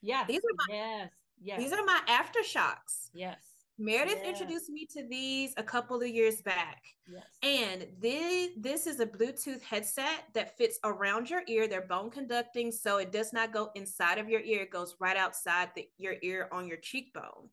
B: Yes.
E: These are my,
B: yes.
E: These are my aftershocks.
B: Yes.
E: Meredith introduced me to these a couple of years back.
B: Yes.
E: And this is a Bluetooth headset that fits around your ear. They're bone conducting, so it does not go inside of your ear. It goes right outside your ear on your cheekbone.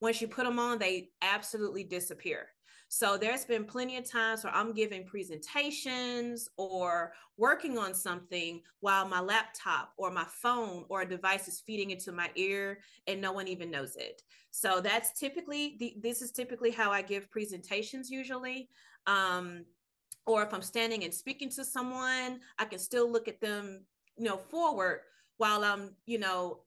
E: Once you put them on, they absolutely disappear. So there's been plenty of times where I'm giving presentations or working on something while my laptop or my phone or a device is feeding into my ear and no one even knows it. So that's this is typically how I give presentations usually. Or if I'm standing and speaking to someone, I can still look at them, forward while I'm,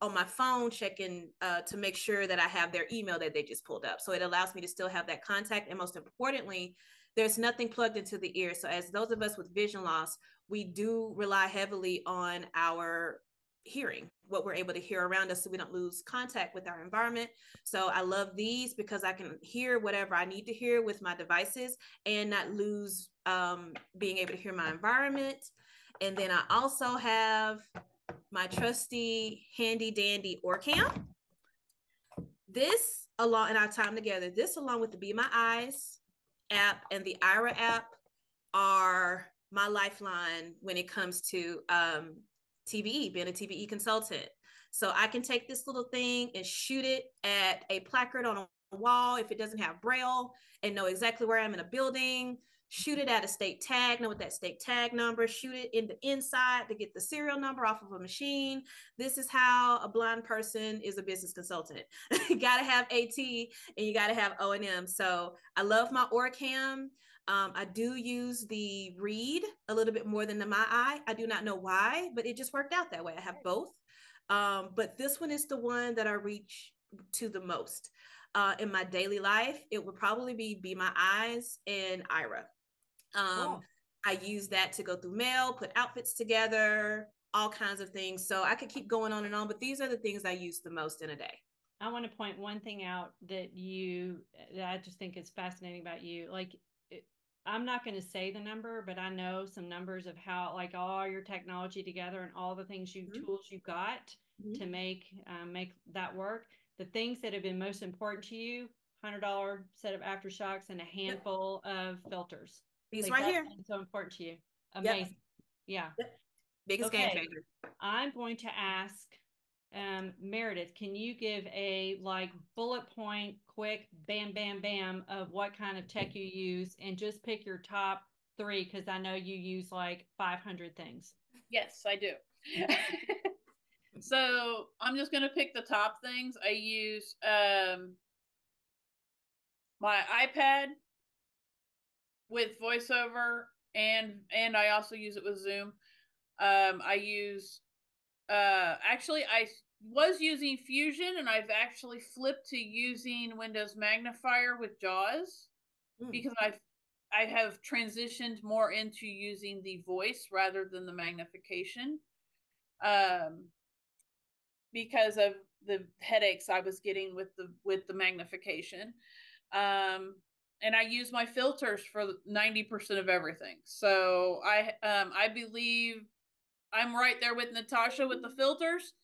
E: on my phone checking to make sure that I have their email that they just pulled up. So it allows me to still have that contact. And most importantly, there's nothing plugged into the ear. So as those of us with vision loss, we do rely heavily on our hearing, what we're able to hear around us, so we don't lose contact with our environment. So I love these because I can hear whatever I need to hear with my devices and not lose being able to hear my environment. And then I also have my trusty handy dandy Orcam. This along in our time together, this along with the Be My Eyes app and the Ira app are my lifeline when it comes to TVE, being a TVE consultant. So I can take this little thing and shoot it at a placard on a wall if it doesn't have Braille, and know exactly where I'm in a building. Shoot it at a state tag, know what that state tag number, shoot it in the inside to get the serial number off of a machine. This is how a blind person is a business consultant. You got to have AT and you got to have O&M. So I love my Orcam. I do use the Read a little bit more than the My Eye. I do not know why, but it just worked out that way. I have both. But this one is the one that I reach to the most. In my daily life, it would probably be My Eyes and Ira. I use that to go through mail, put outfits together, all kinds of things. So I could keep going on and on, but these are the things I use the most in a day.
B: I want to point one thing out that I just think is fascinating about you. Like, I'm not going to say the number, but I know some numbers of how, like, all your technology together and all the things tools you got to make that work. The things that have been most important to you: $100 set of aftershocks and a handful of filters.
E: These right here.
B: So important to you. Amazing.
E: Yeah. Biggest game changer.
B: I'm going to ask Meredith, can you give a bullet point, quick, bam, bam, bam of what kind of tech you use, and just pick your top 3, because I know you use 500 things.
D: Yes, I do. So I'm just going to pick the top things. I use my iPad with VoiceOver, and I also use it with Zoom. I use actually I was using Fusion, and I've actually flipped to using Windows Magnifier with JAWS because I have transitioned more into using the voice rather than the magnification, because of the headaches I was getting with the magnification. And I use my filters for 90% of everything. So I believe I'm right there with Natasha with the filters.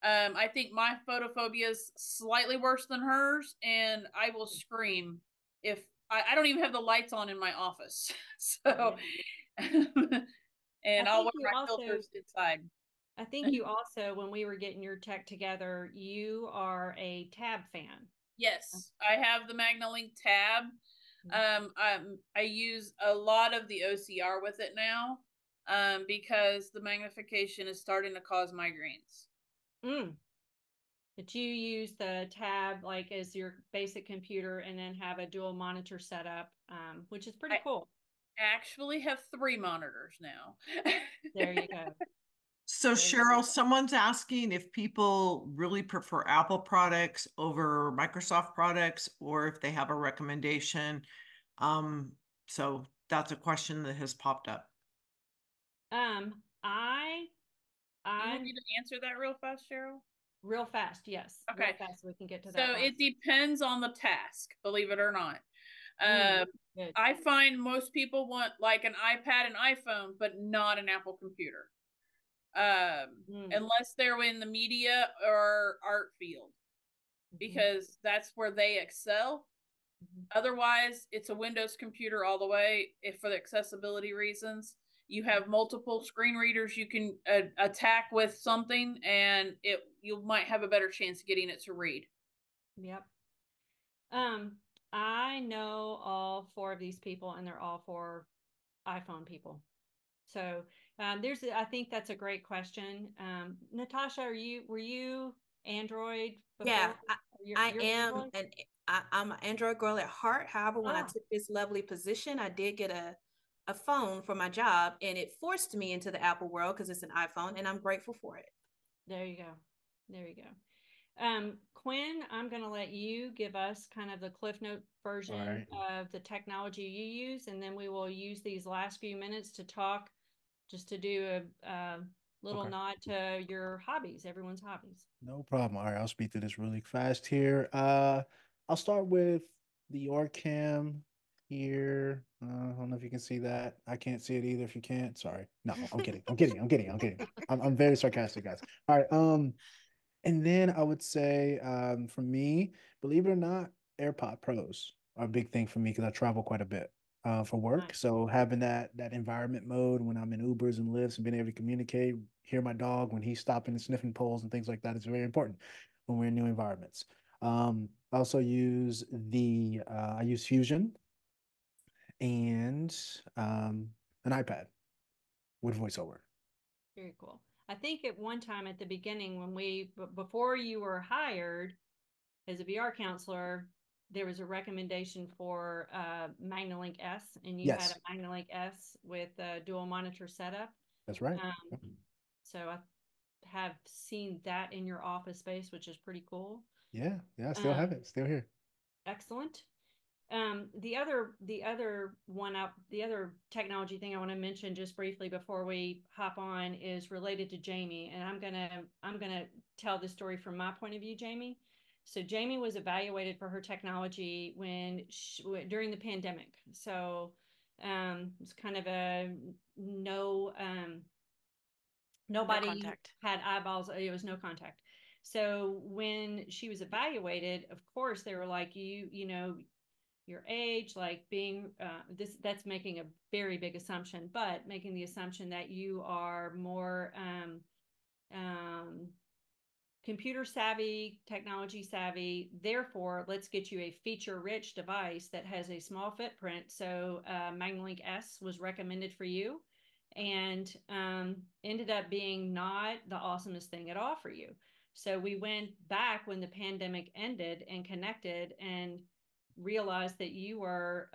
D: I think my photophobia is slightly worse than hers, and I will scream if I don't even have the lights on in my office. So, and I'll wear my filters inside.
B: I think you also, when we were getting your tech together, you are a tab fan.
D: Yes, I have the MagnaLink tab. I use a lot of the OCR with it now, because the magnification is starting to cause migraines.
B: But you use the tab as your basic computer, and then have a dual monitor setup, which is pretty cool.
D: I actually have 3 monitors now.
B: There you go.
A: So Cheryl, someone's asking if people really prefer Apple products over Microsoft products, or if they have a recommendation. So that's a question that has popped up.
B: I
D: You want me to answer that real fast, Cheryl?
B: Real fast, yes.
D: Okay.
B: Real fast so we can get to that.
D: So it depends on the task, believe it or not.
B: Good.
D: I find most people want like an iPad and iPhone, but not an Apple computer. Unless they're in the media or art field, because that's where they excel. Otherwise, it's a Windows computer all the way. If for the accessibility reasons, you have multiple screen readers you can attack with something, and you might have a better chance of getting it to read.
B: Yep. I know all four of these people, and they're all four iPhone people. So I think that's a great question. Natasha, were you Android before?
E: Yeah, I am,
B: Android?
E: and I'm an Android girl at heart. However, when I took this lovely position, I did get a phone for my job, and it forced me into the Apple world because it's an iPhone, and I'm grateful for it.
B: There you go. There you go. Quinn, I'm going to let you give us kind of the Cliff Note version of the technology you use, and then we will use these last few minutes to talk, just to do a little nod to your hobbies, everyone's hobbies.
F: No problem. All right, I'll speed through this really fast here. I'll start with the Orcam here. I don't know if you can see that. I can't see it either. If you can't, sorry. No, I'm kidding. I'm kidding. I'm kidding. I'm kidding. I'm very sarcastic, guys. All right. And then I would say, for me, believe it or not, AirPod Pros are a big thing for me because I travel quite a bit for work.
B: Nice.
F: So having that environment mode when I'm in Ubers and Lyfts and being able to communicate, hear my dog when he's stopping and sniffing poles and things like that is very important when we're in new environments. I also use I use Fusion and an iPad with VoiceOver.
B: Very cool. I think at one time at the beginning before you were hired as a VR counselor, there was a recommendation for MagnaLink S, and you had a MagnaLink S with a dual monitor setup.
F: That's right.
B: So I have seen that in your office space, which is pretty cool.
F: Yeah, I still have it. Still here.
B: Excellent. The other technology thing I want to mention just briefly before we hop on is related to Jamie, and I'm gonna tell the story from my point of view, Jamie. So Jamie was evaluated for her technology during the pandemic. So it's kind of a nobody had eyeballs. It was no contact. So when she was evaluated, of course they were like, you know, your age, like being that's making a very big assumption, but making the assumption that you are more computer savvy, technology savvy. Therefore, let's get you a feature rich device that has a small footprint. So MagnaLink S was recommended for you, and ended up being not the awesomest thing at all for you. So we went back when the pandemic ended and connected and realized that you were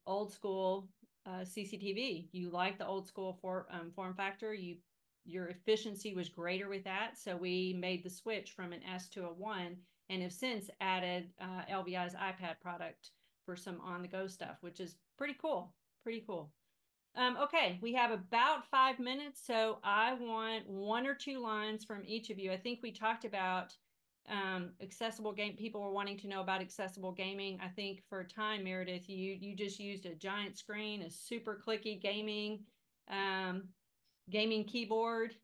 B: old school CCTV. You like the old school form factor. Your efficiency was greater with that. So we made the switch from an S to a 1, and have since added LVI's iPad product for some on-the-go stuff, which is pretty cool. Pretty cool. Okay, we have about 5 minutes, so I want 1 or 2 lines from each of you. I think we talked about accessible game. People were wanting to know about accessible gaming. I think for a time, Meredith, you just used a giant screen, a super clicky gaming keyboard.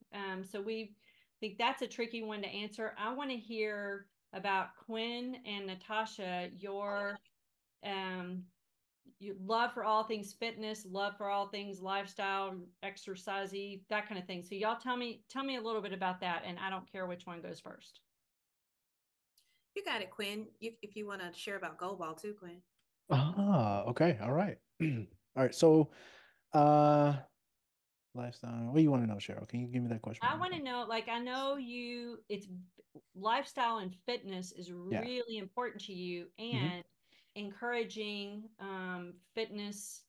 B: So we think that's a tricky one to answer. I want to hear about Quinn and Natasha, your love for all things fitness, love for all things lifestyle, exercisey, that kind of thing. So y'all tell me a little bit about that, and I don't care which one goes first.
E: You got it, Quinn. If you want to share about Gold Ball too, Quinn.
F: Okay. All right. All right. So, lifestyle. What do you want to know, Cheryl? Can you give me that question?
B: I want to know, like, I know it's lifestyle and fitness is really important to you, and encouraging fitness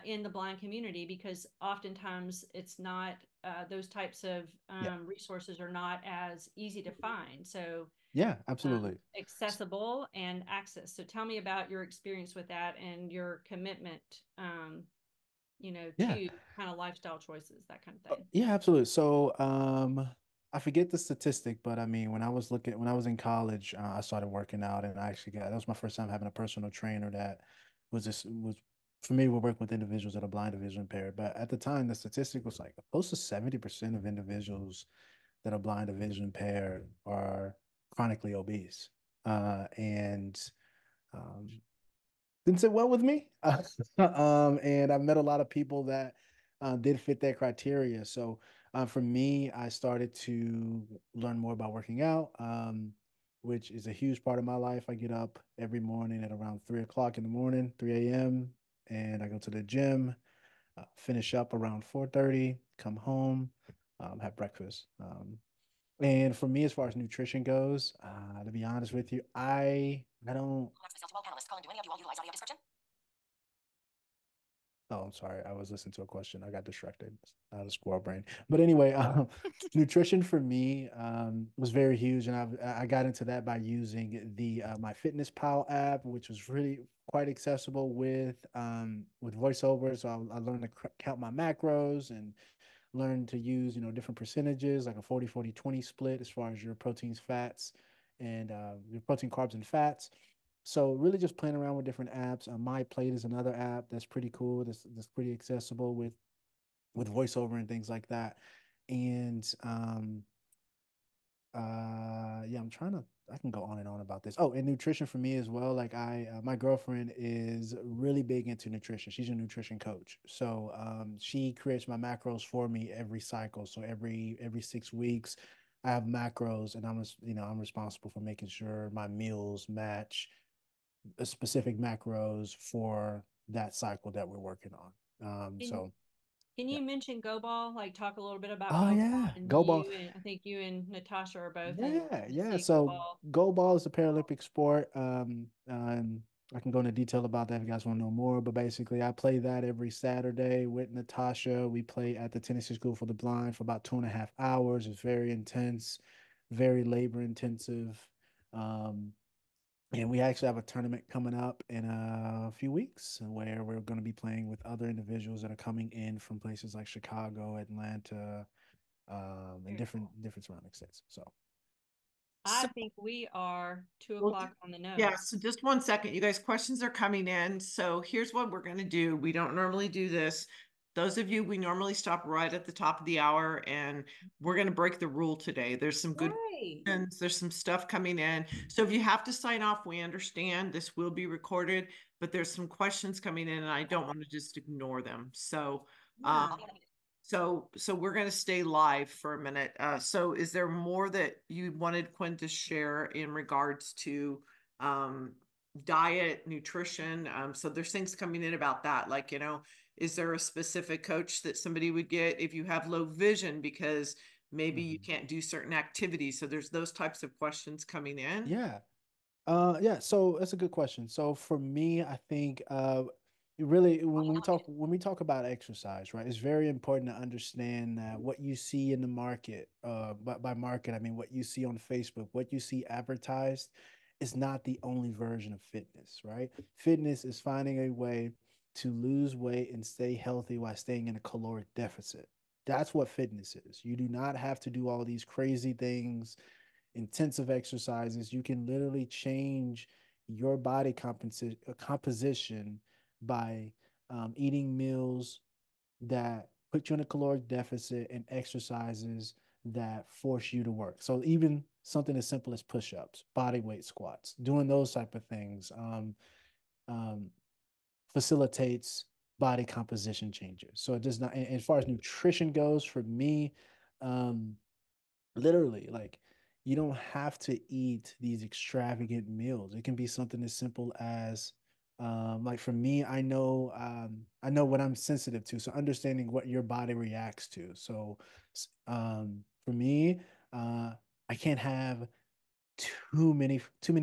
B: in the blind community, because oftentimes it's not, those types of resources are not as easy to find. So
F: yeah, absolutely.
B: Accessible and access. So tell me about your experience with that and your commitment,
F: Yeah.
B: to kind of lifestyle choices, that kind of thing.
F: Yeah, absolutely. So, I forget the statistic, but I mean, when I was in college, I started working out, and I actually that was my first time having a personal trainer that was familiar with working with individuals that are blind or vision impaired. But at the time, the statistic was like close to 70% of individuals that are blind or vision impaired are chronically obese. And um, didn't sit well with me. And I met a lot of people that did fit that criteria. So for me, I started to learn more about working out, which is a huge part of my life. I get up every morning at around 3 o'clock in the morning, 3 a.m., and I go to the gym, finish up around 4:30, come home, have breakfast. And for me, as far as nutrition goes, to be honest with you, I don't. Oh, I'm sorry. I was listening to a question. I got distracted. The squirrel brain. But anyway, nutrition for me was very huge, and I got into that by using the My Fitness Pal app, which was really quite accessible with voiceover. So I learned to count my macros and learn to use different percentages, like a 40-40-20 split as far as your proteins, fats, and your protein, carbs, and fats. So really just playing around with different apps. My Plate is another app that's pretty cool. That's pretty accessible with voiceover and things like that. And yeah, I can go on and on about this. Oh, and nutrition for me as well. Like my girlfriend is really big into nutrition. She's a nutrition coach. So she creates my macros for me every cycle. So every 6 weeks I have macros, and I'm responsible for making sure my meals match a specific macros for that cycle that we're working on. So
B: Can
F: yeah.
B: you mention Go Ball? Like, talk a little bit about
F: Oh
B: Go
F: yeah,
B: Ball, and
F: go ball.
B: I think you and Natasha are both in
F: Yeah.
B: Tennessee Go
F: So
B: Ball.
F: go ball is a Paralympic sport. I can go into detail about that if you guys want to know more. But basically, I play that every Saturday with Natasha. We play at the Tennessee School for the Blind for about 2.5 hours. It's very intense, very labor intensive. Um, and we actually have a tournament coming up in a few weeks where we're going to be playing with other individuals that are coming in from places like Chicago, Atlanta, and
B: Very
F: different
B: cool.
F: different surrounding states. So
B: I
A: So,
B: think we are two
A: well,
B: o'clock on the
A: yeah,
B: nose.
A: so just one second, you guys, questions are coming in. So here's what we're going to do. We don't normally do this. Those of you, we normally stop right at the top of the hour, and we're going to break the rule today. There's some good
E: Right.
A: questions. There's some stuff coming in. So if you have to sign off, we understand this will be recorded, but there's some questions coming in, and I don't want to just ignore them. So,
E: Yeah.
A: so we're going to stay live for a minute. So is there more that you wanted Quinn to share in regards to um, diet, nutrition? So there's things coming in about that. Like, is there a specific coach that somebody would get if you have low vision because maybe you can't do certain activities? So there's those types of questions coming in.
F: yeah, yeah. So that's a good question. So for me, I think really when we talk about exercise, right, it's very important to understand that what you see in the market, but by market I mean what you see on Facebook, what you see advertised, is not the only version of fitness, right? Fitness is finding a way to lose weight and stay healthy while staying in a caloric deficit. That's what fitness is. You do not have to do all these crazy things, intensive exercises. You can literally change your body composition by eating meals that put you in a caloric deficit and exercises that force you to work. So even something as simple as push-ups, body weight squats, doing those type of things um, facilitates body composition changes. So it does not. And as far as nutrition goes, for me, um, literally, like, you don't have to eat these extravagant meals. It can be something as simple as like for me, I know what I'm sensitive to. So understanding what your body reacts to. So for me, I can't have too many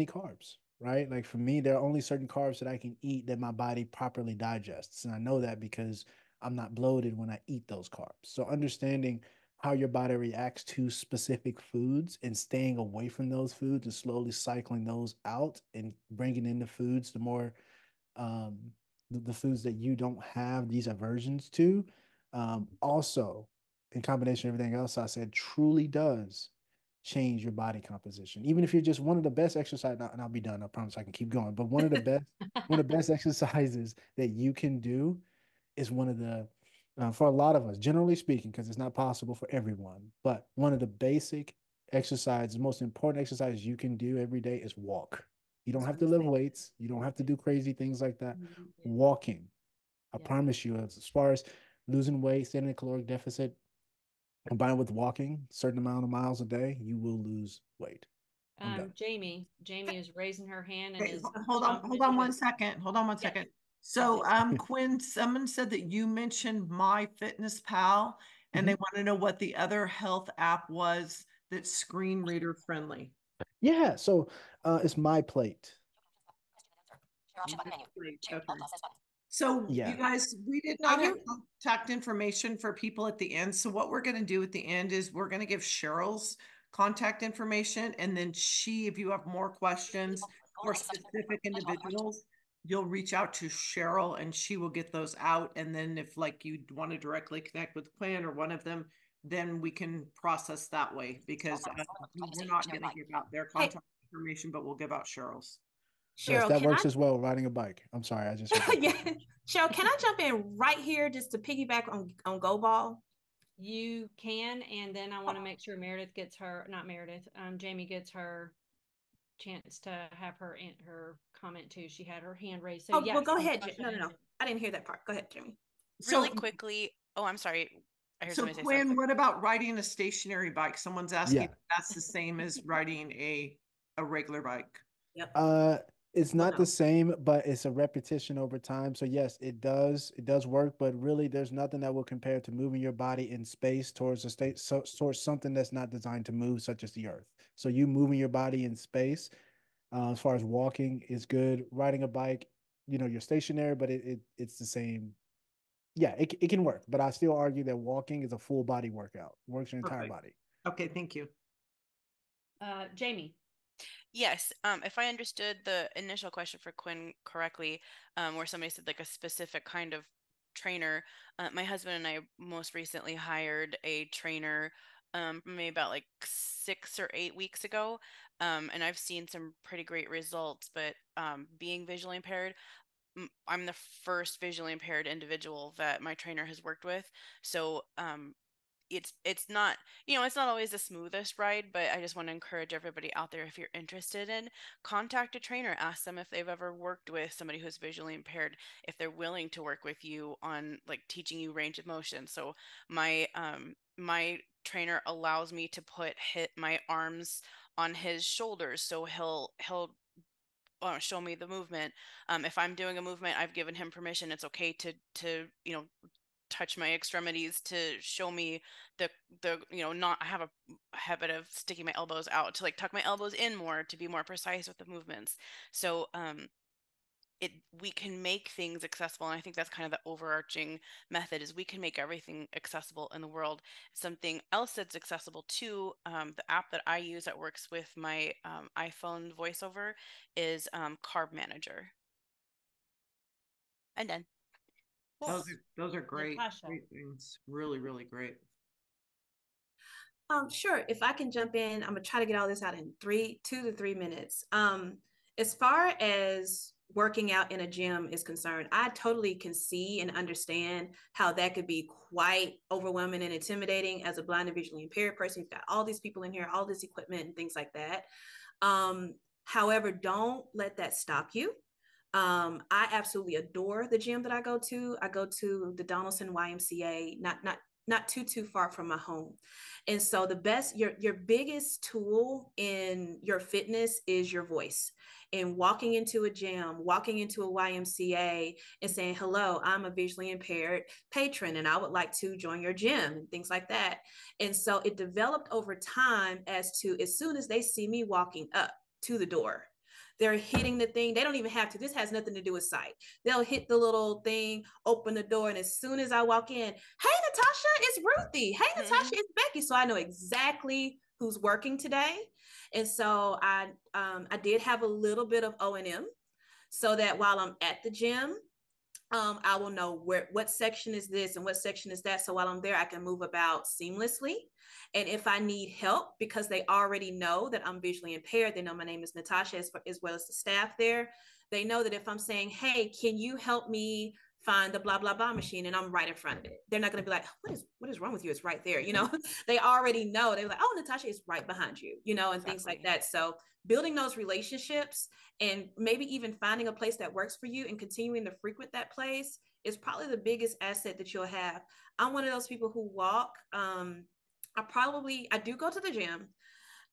F: carbs, right? Like for me, there are only certain carbs that I can eat that my body properly digests. And I know that because I'm not bloated when I eat those carbs. So understanding how your body reacts to specific foods and staying away from those foods and slowly cycling those out and bringing in the foods, the more the foods that you don't have these aversions to, also in combination with everything else I said, truly does change your body composition. Even if you're just one of the best exercise, and I'll be done. I promise I can keep going. But one of the best exercises that you can do is one of the, for a lot of us, generally speaking, because it's not possible for everyone, but one of the basic exercises, most important exercises you can do every day is walk. You don't have to lift weights. You don't have to do crazy things like that. Walking, I promise you, as far as losing weight, staying in a caloric deficit, combined with walking a certain amount of miles a day, you will lose weight.
B: Jamie is raising her hand and
A: Okay,
B: is
A: hold on one second. Hold on one second. So, Quinn, someone said that you mentioned MyFitnessPal, and they want to know what the other health app was that's screen reader friendly.
F: Yeah, so it's My Plate.
A: Okay. So you guys, we did not have contact information for people at the end. So what we're going to do at the end is we're going to give Cheryl's contact information. And then if you have more questions for specific individuals, you'll reach out to Cheryl and she will get those out. And then if like you want to directly connect with Quinn or one of them, then we can process that way because we're not going to give out their contact information, but we'll give out Cheryl's.
F: Cheryl, yes, that works as well. Riding a bike. I'm sorry, I just
E: yeah. Cheryl, can I jump in right here just to piggyback on Go Ball?
B: You can, and then I want to make sure Meredith gets her, not Meredith, Jamie gets her chance to have her comment too. She had her hand raised. So
E: well, go ahead. No. I didn't hear that part. Go ahead, Jamie.
C: Really quickly. Oh, I'm sorry. I heard somebody say
A: Quinn,
C: something.
A: what about riding a stationary bike? Someone's asking if that's the same as riding a regular bike.
E: Yep.
F: It's not the same, but it's a repetition over time. So yes, it does work, but really there's nothing that will compare to moving your body in space towards towards something that's not designed to move, such as the earth. So you moving your body in space, as far as walking is good. Riding a bike, you're stationary, but it's the same. Yeah, it can work, but I still argue that walking is a full body workout. Works your entire body.
A: Okay, thank you.
B: Jamie.
C: Yes. If I understood the initial question for Quinn correctly, where somebody said like a specific kind of trainer, my husband and I most recently hired a trainer maybe about like 6 or 8 weeks ago. And I've seen some pretty great results, but being visually impaired, I'm the first visually impaired individual that my trainer has worked with. So it's not, it's not always the smoothest ride, but I just want to encourage everybody out there, if you're interested in, contact a trainer, ask them if they've ever worked with somebody who's visually impaired, if they're willing to work with you on like teaching you range of motion. So my trainer allows me to hit my arms on his shoulders, so he'll show me the movement. If I'm doing a movement, I've given him permission. It's okay to touch my extremities to show me the not, I have a habit of sticking my elbows out to like tuck my elbows in more to be more precise with the movements. So we can make things accessible, and I think that's kind of the overarching method, is we can make everything accessible in the world. Something else that's accessible too, the app that I use that works with my iPhone voiceover is Carb Manager. And then
A: those are great things. Really, really great.
E: Sure. If I can jump in, I'm gonna try to get all this out in 2 to 3 minutes. As far as working out in a gym is concerned, I totally can see and understand how that could be quite overwhelming and intimidating as a blind and visually impaired person. You've got all these people in here, all this equipment and things like that. However, don't let that stop you. I absolutely adore the gym that I go to. I go to the Donaldson YMCA, not too far from my home. And so your biggest tool in your fitness is your voice. And walking into a gym, walking into a YMCA and saying, hello, I'm a visually impaired patron and I would like to join your gym and things like that. And so it developed over time as soon as they see me walking up to the door, they're hitting the thing. They don't even have to. This has nothing to do with sight. They'll hit the little thing, open the door, and as soon as I walk in, hey, Natasha, it's Ruthie. Hey, Natasha, it's Becky. So I know exactly who's working today. And so I did have a little bit of O&M so that while I'm at the gym, I will know what section is this and what section is that. So while I'm there, I can move about seamlessly. And if I need help, because they already know that I'm visually impaired, they know my name is Natasha, as well as the staff there. They know that if I'm saying, hey, can you help me find the blah, blah, blah machine? And I'm right in front of it. They're not going to be like, what is wrong with you? It's right there. You know, they already know. They're like, oh, Natasha is right behind you, you know, and exactly. Things like that. So building those relationships and maybe even finding a place that works for you and continuing to frequent that place is probably the biggest asset that you'll have. I'm one of those people who walk. I do go to the gym.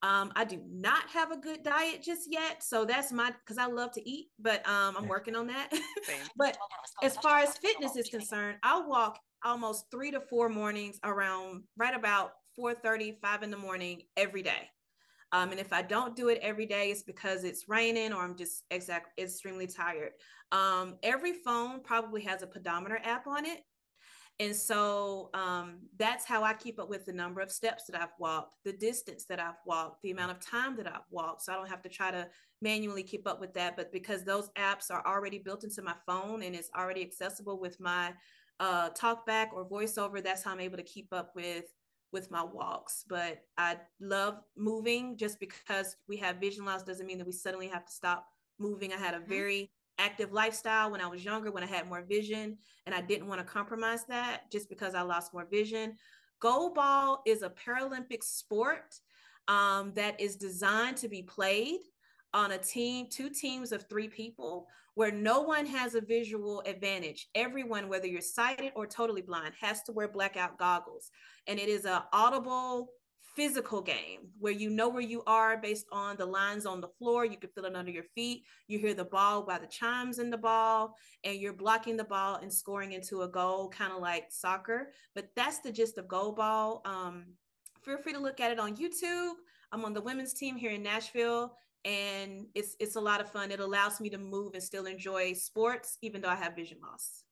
E: I do not have a good diet just yet. So that's because I love to eat, but I'm working on that. But as far as fitness is concerned, I'll walk almost 3 to 4 mornings around right about 4:30, 5 in the morning every day. And if I don't do it every day, it's because it's raining or I'm just extremely tired. Every phone probably has a pedometer app on it. And so that's how I keep up with the number of steps that I've walked, the distance that I've walked, the amount of time that I've walked. So I don't have to try to manually keep up with that. But because those apps are already built into my phone and it's already accessible with my talkback or voiceover, that's how I'm able to keep up with my walks. But I love moving. Just because we have vision loss doesn't mean that we suddenly have to stop moving. I had a very active lifestyle when I was younger, when I had more vision, and I didn't want to compromise that just because I lost more vision. Goal ball is a Paralympic sport that is designed to be played on a team, 2 teams of 3 people, where no one has a visual advantage. Everyone, whether you're sighted or totally blind, has to wear blackout goggles. And it is an audible physical game where you know where you are based on the lines on the floor. You can feel it under your feet. You hear the ball by the chimes in the ball, and you're blocking the ball and scoring into a goal, kind of like soccer. But that's the gist of goal ball. Feel free to look at it on YouTube. I'm on the women's team here in Nashville, and it's a lot of fun. It allows me to move and still enjoy sports, even though I have vision loss.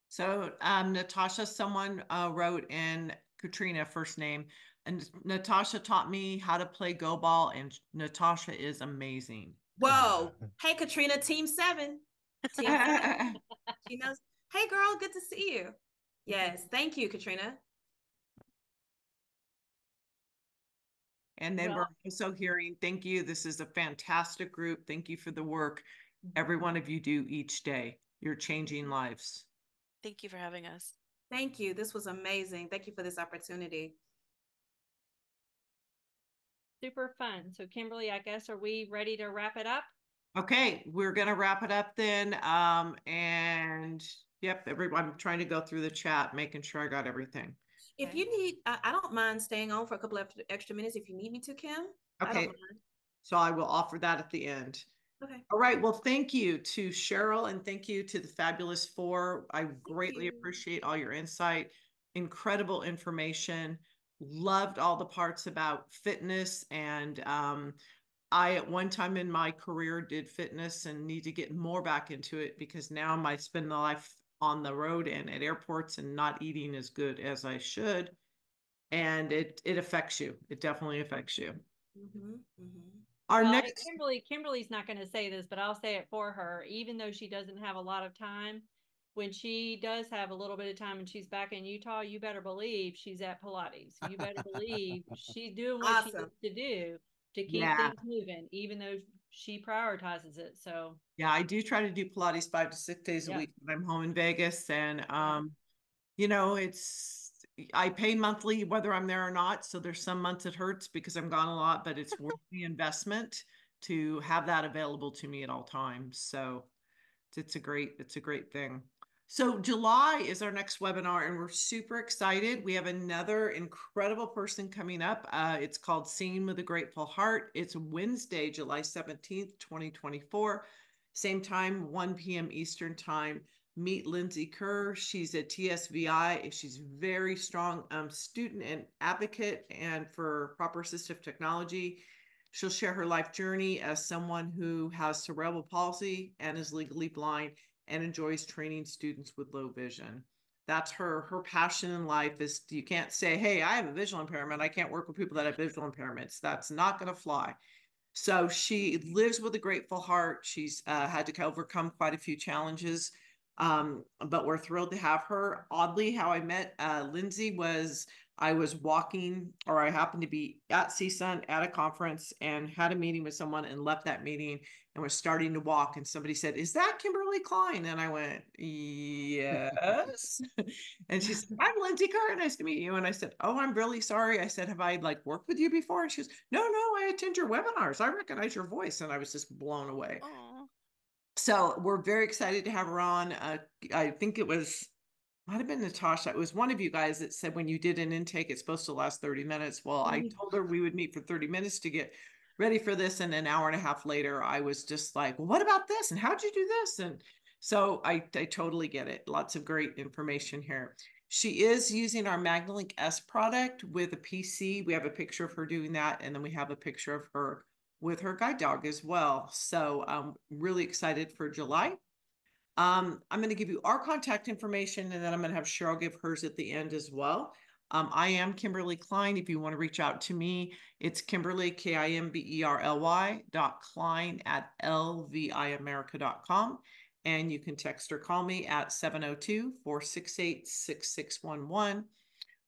A: So Natasha, someone wrote in, Katrina, first name, and Natasha taught me how to play go ball, and Natasha is amazing.
E: Whoa. Hey, Katrina, team 7. Team 7. She knows. Hey, girl, good to see you. Yes. Thank you, Katrina.
A: And then we're also hearing, thank you. This is a fantastic group. Thank you for the work every one of you do each day. You're changing lives.
C: Thank you for having us.
E: Thank you. This was amazing. Thank you for this opportunity.
B: Super fun. So Kimberly, I guess, are we ready to wrap it up?
A: Okay, we're going to wrap it up then. And yep, everyone, I'm trying to go through the chat, making sure I got everything.
E: If you need, I don't mind staying on for a couple of extra minutes if you need me to, Kim.
A: Okay, so I will offer that at the end.
E: Okay.
A: All right. Well, thank you to Cheryl, and thank you to the Fabulous 4. I greatly appreciate all your insight, incredible information. Loved all the parts about fitness. And I, at one time in my career, did fitness and need to get more back into it because now I spend the life on the road and at airports and not eating as good as I should. And it affects you. It definitely affects you.
E: Mm-hmm, mm-hmm.
A: Our next
B: Kimberly's not going to say this, but I'll say it for her. Even though she doesn't have a lot of time, when she does have a little bit of time and she's back in Utah, you better believe she's at Pilates. You better believe she's doing what she needs to do to keep things moving, even though she prioritizes it. So
A: yeah, I do try to do Pilates 5 to 6 days a week when I'm home in Vegas. And you know, I pay monthly whether I'm there or not. So there's some months it hurts because I'm gone a lot, but it's worth the investment to have that available to me at all times. So it's a great thing. So July is our next webinar, and we're super excited. We have another incredible person coming up. It's called Singing with a Grateful Heart. It's Wednesday, July 17th, 2024. Same time, 1 p.m. Eastern time. Meet Lindsay Kerr. She's a TSVI. She's very strong student and advocate and for proper assistive technology. She'll share her life journey as someone who has cerebral palsy and is legally blind and enjoys training students with low vision. That's her passion in life. Is you can't say, hey, I have a visual impairment, I can't work with people that have visual impairments. That's not going to fly. So she lives with a grateful heart. She's had to overcome quite a few challenges, but we're thrilled to have her. Oddly, how I met Lindsay was I was walking, or I happened to be at CSUN at a conference and had a meeting with someone and left that meeting and was starting to walk. And somebody said, "Is that Kimberly Klein?" And I went, "Yes." And she said, "I'm Lindsay Carr. Nice to meet you." And I said, "Oh, I'm really sorry." I said, "Have I like worked with you before?" And she goes, "No, I attend your webinars. I recognize your voice." And I was just blown away.
C: Aww.
A: So we're very excited to have her on. I think it might have been Natasha. It was one of you guys that said when you did an intake, it's supposed to last 30 minutes. Well, I told her we would meet for 30 minutes to get ready for this. And an hour and a half later, I was just like, well, what about this? And how'd you do this? And so I totally get it. Lots of great information here. She is using our MagnaLink S product with a PC. We have a picture of her doing that. And then we have a picture of her with her guide dog as well. So I'm really excited for July. I'm going to give you our contact information, and then I'm going to have Cheryl give hers at the end as well. I am Kimberly Klein. If you want to reach out to me, it's Kimberly, KIMBERLY .Klein at LVIAmerica.com. And you can text or call me at 702-468-6611.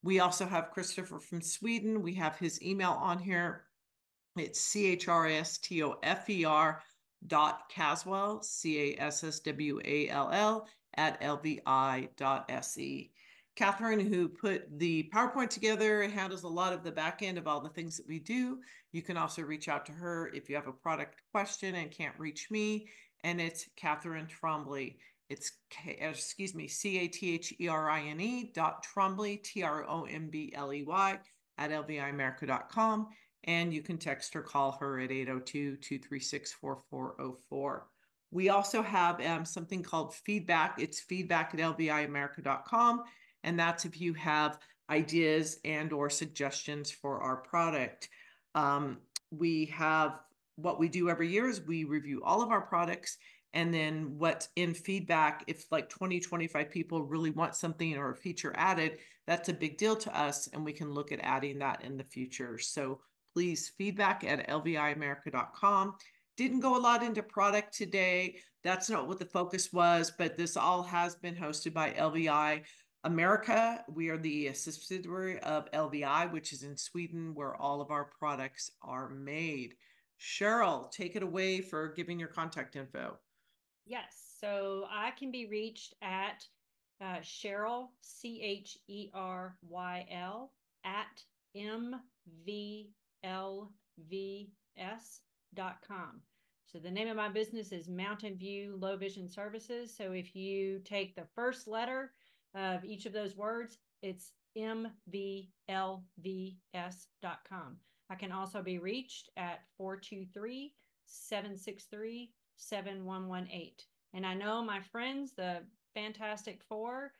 A: We also have Christopher from Sweden. We have his email on here. It's CHRISTOFER .Caswell, CASSWALL at LVI.SE. Catherine, who put the PowerPoint together, handles a lot of the back end of all the things that we do. You can also reach out to her if you have a product question and can't reach me. And it's Catherine Trombley. It's, CATHERINE .Trombley, TROMBLEY at LVIAmerica.com. And you can text or call her at 802-236-4404. We also have something called feedback. It's feedback at lviamerica.com. And that's if you have ideas and or suggestions for our product. We have what we do every year is we review all of our products. And then what's in feedback, if like 20, 25 people really want something or a feature added, that's a big deal to us. And we can look at adding that in the future. So please feedback at lviamerica.com. Didn't go a lot into product today. That's not what the focus was, but this all has been hosted by LVI America. We are the subsidiary of LVI, which is in Sweden, where all of our products are made. Cheryl, take it away for giving your contact info.
B: Yes, so I can be reached at Cheryl, CHERYL, at MVLVS.com. So the name of my business is Mountain View Low Vision Services. So if you take the first letter of each of those words, it's MVLVS.com. I can also be reached at 423-763-7118. And I know my friends, the Fantastic Four,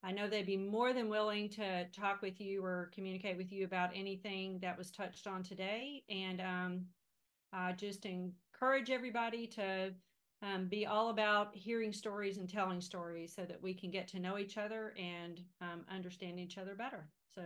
B: I know they'd be more than willing to talk with you or communicate with you about anything that was touched on today. And I just encourage everybody to be all about hearing stories and telling stories so that we can get to know each other and understand each other better. So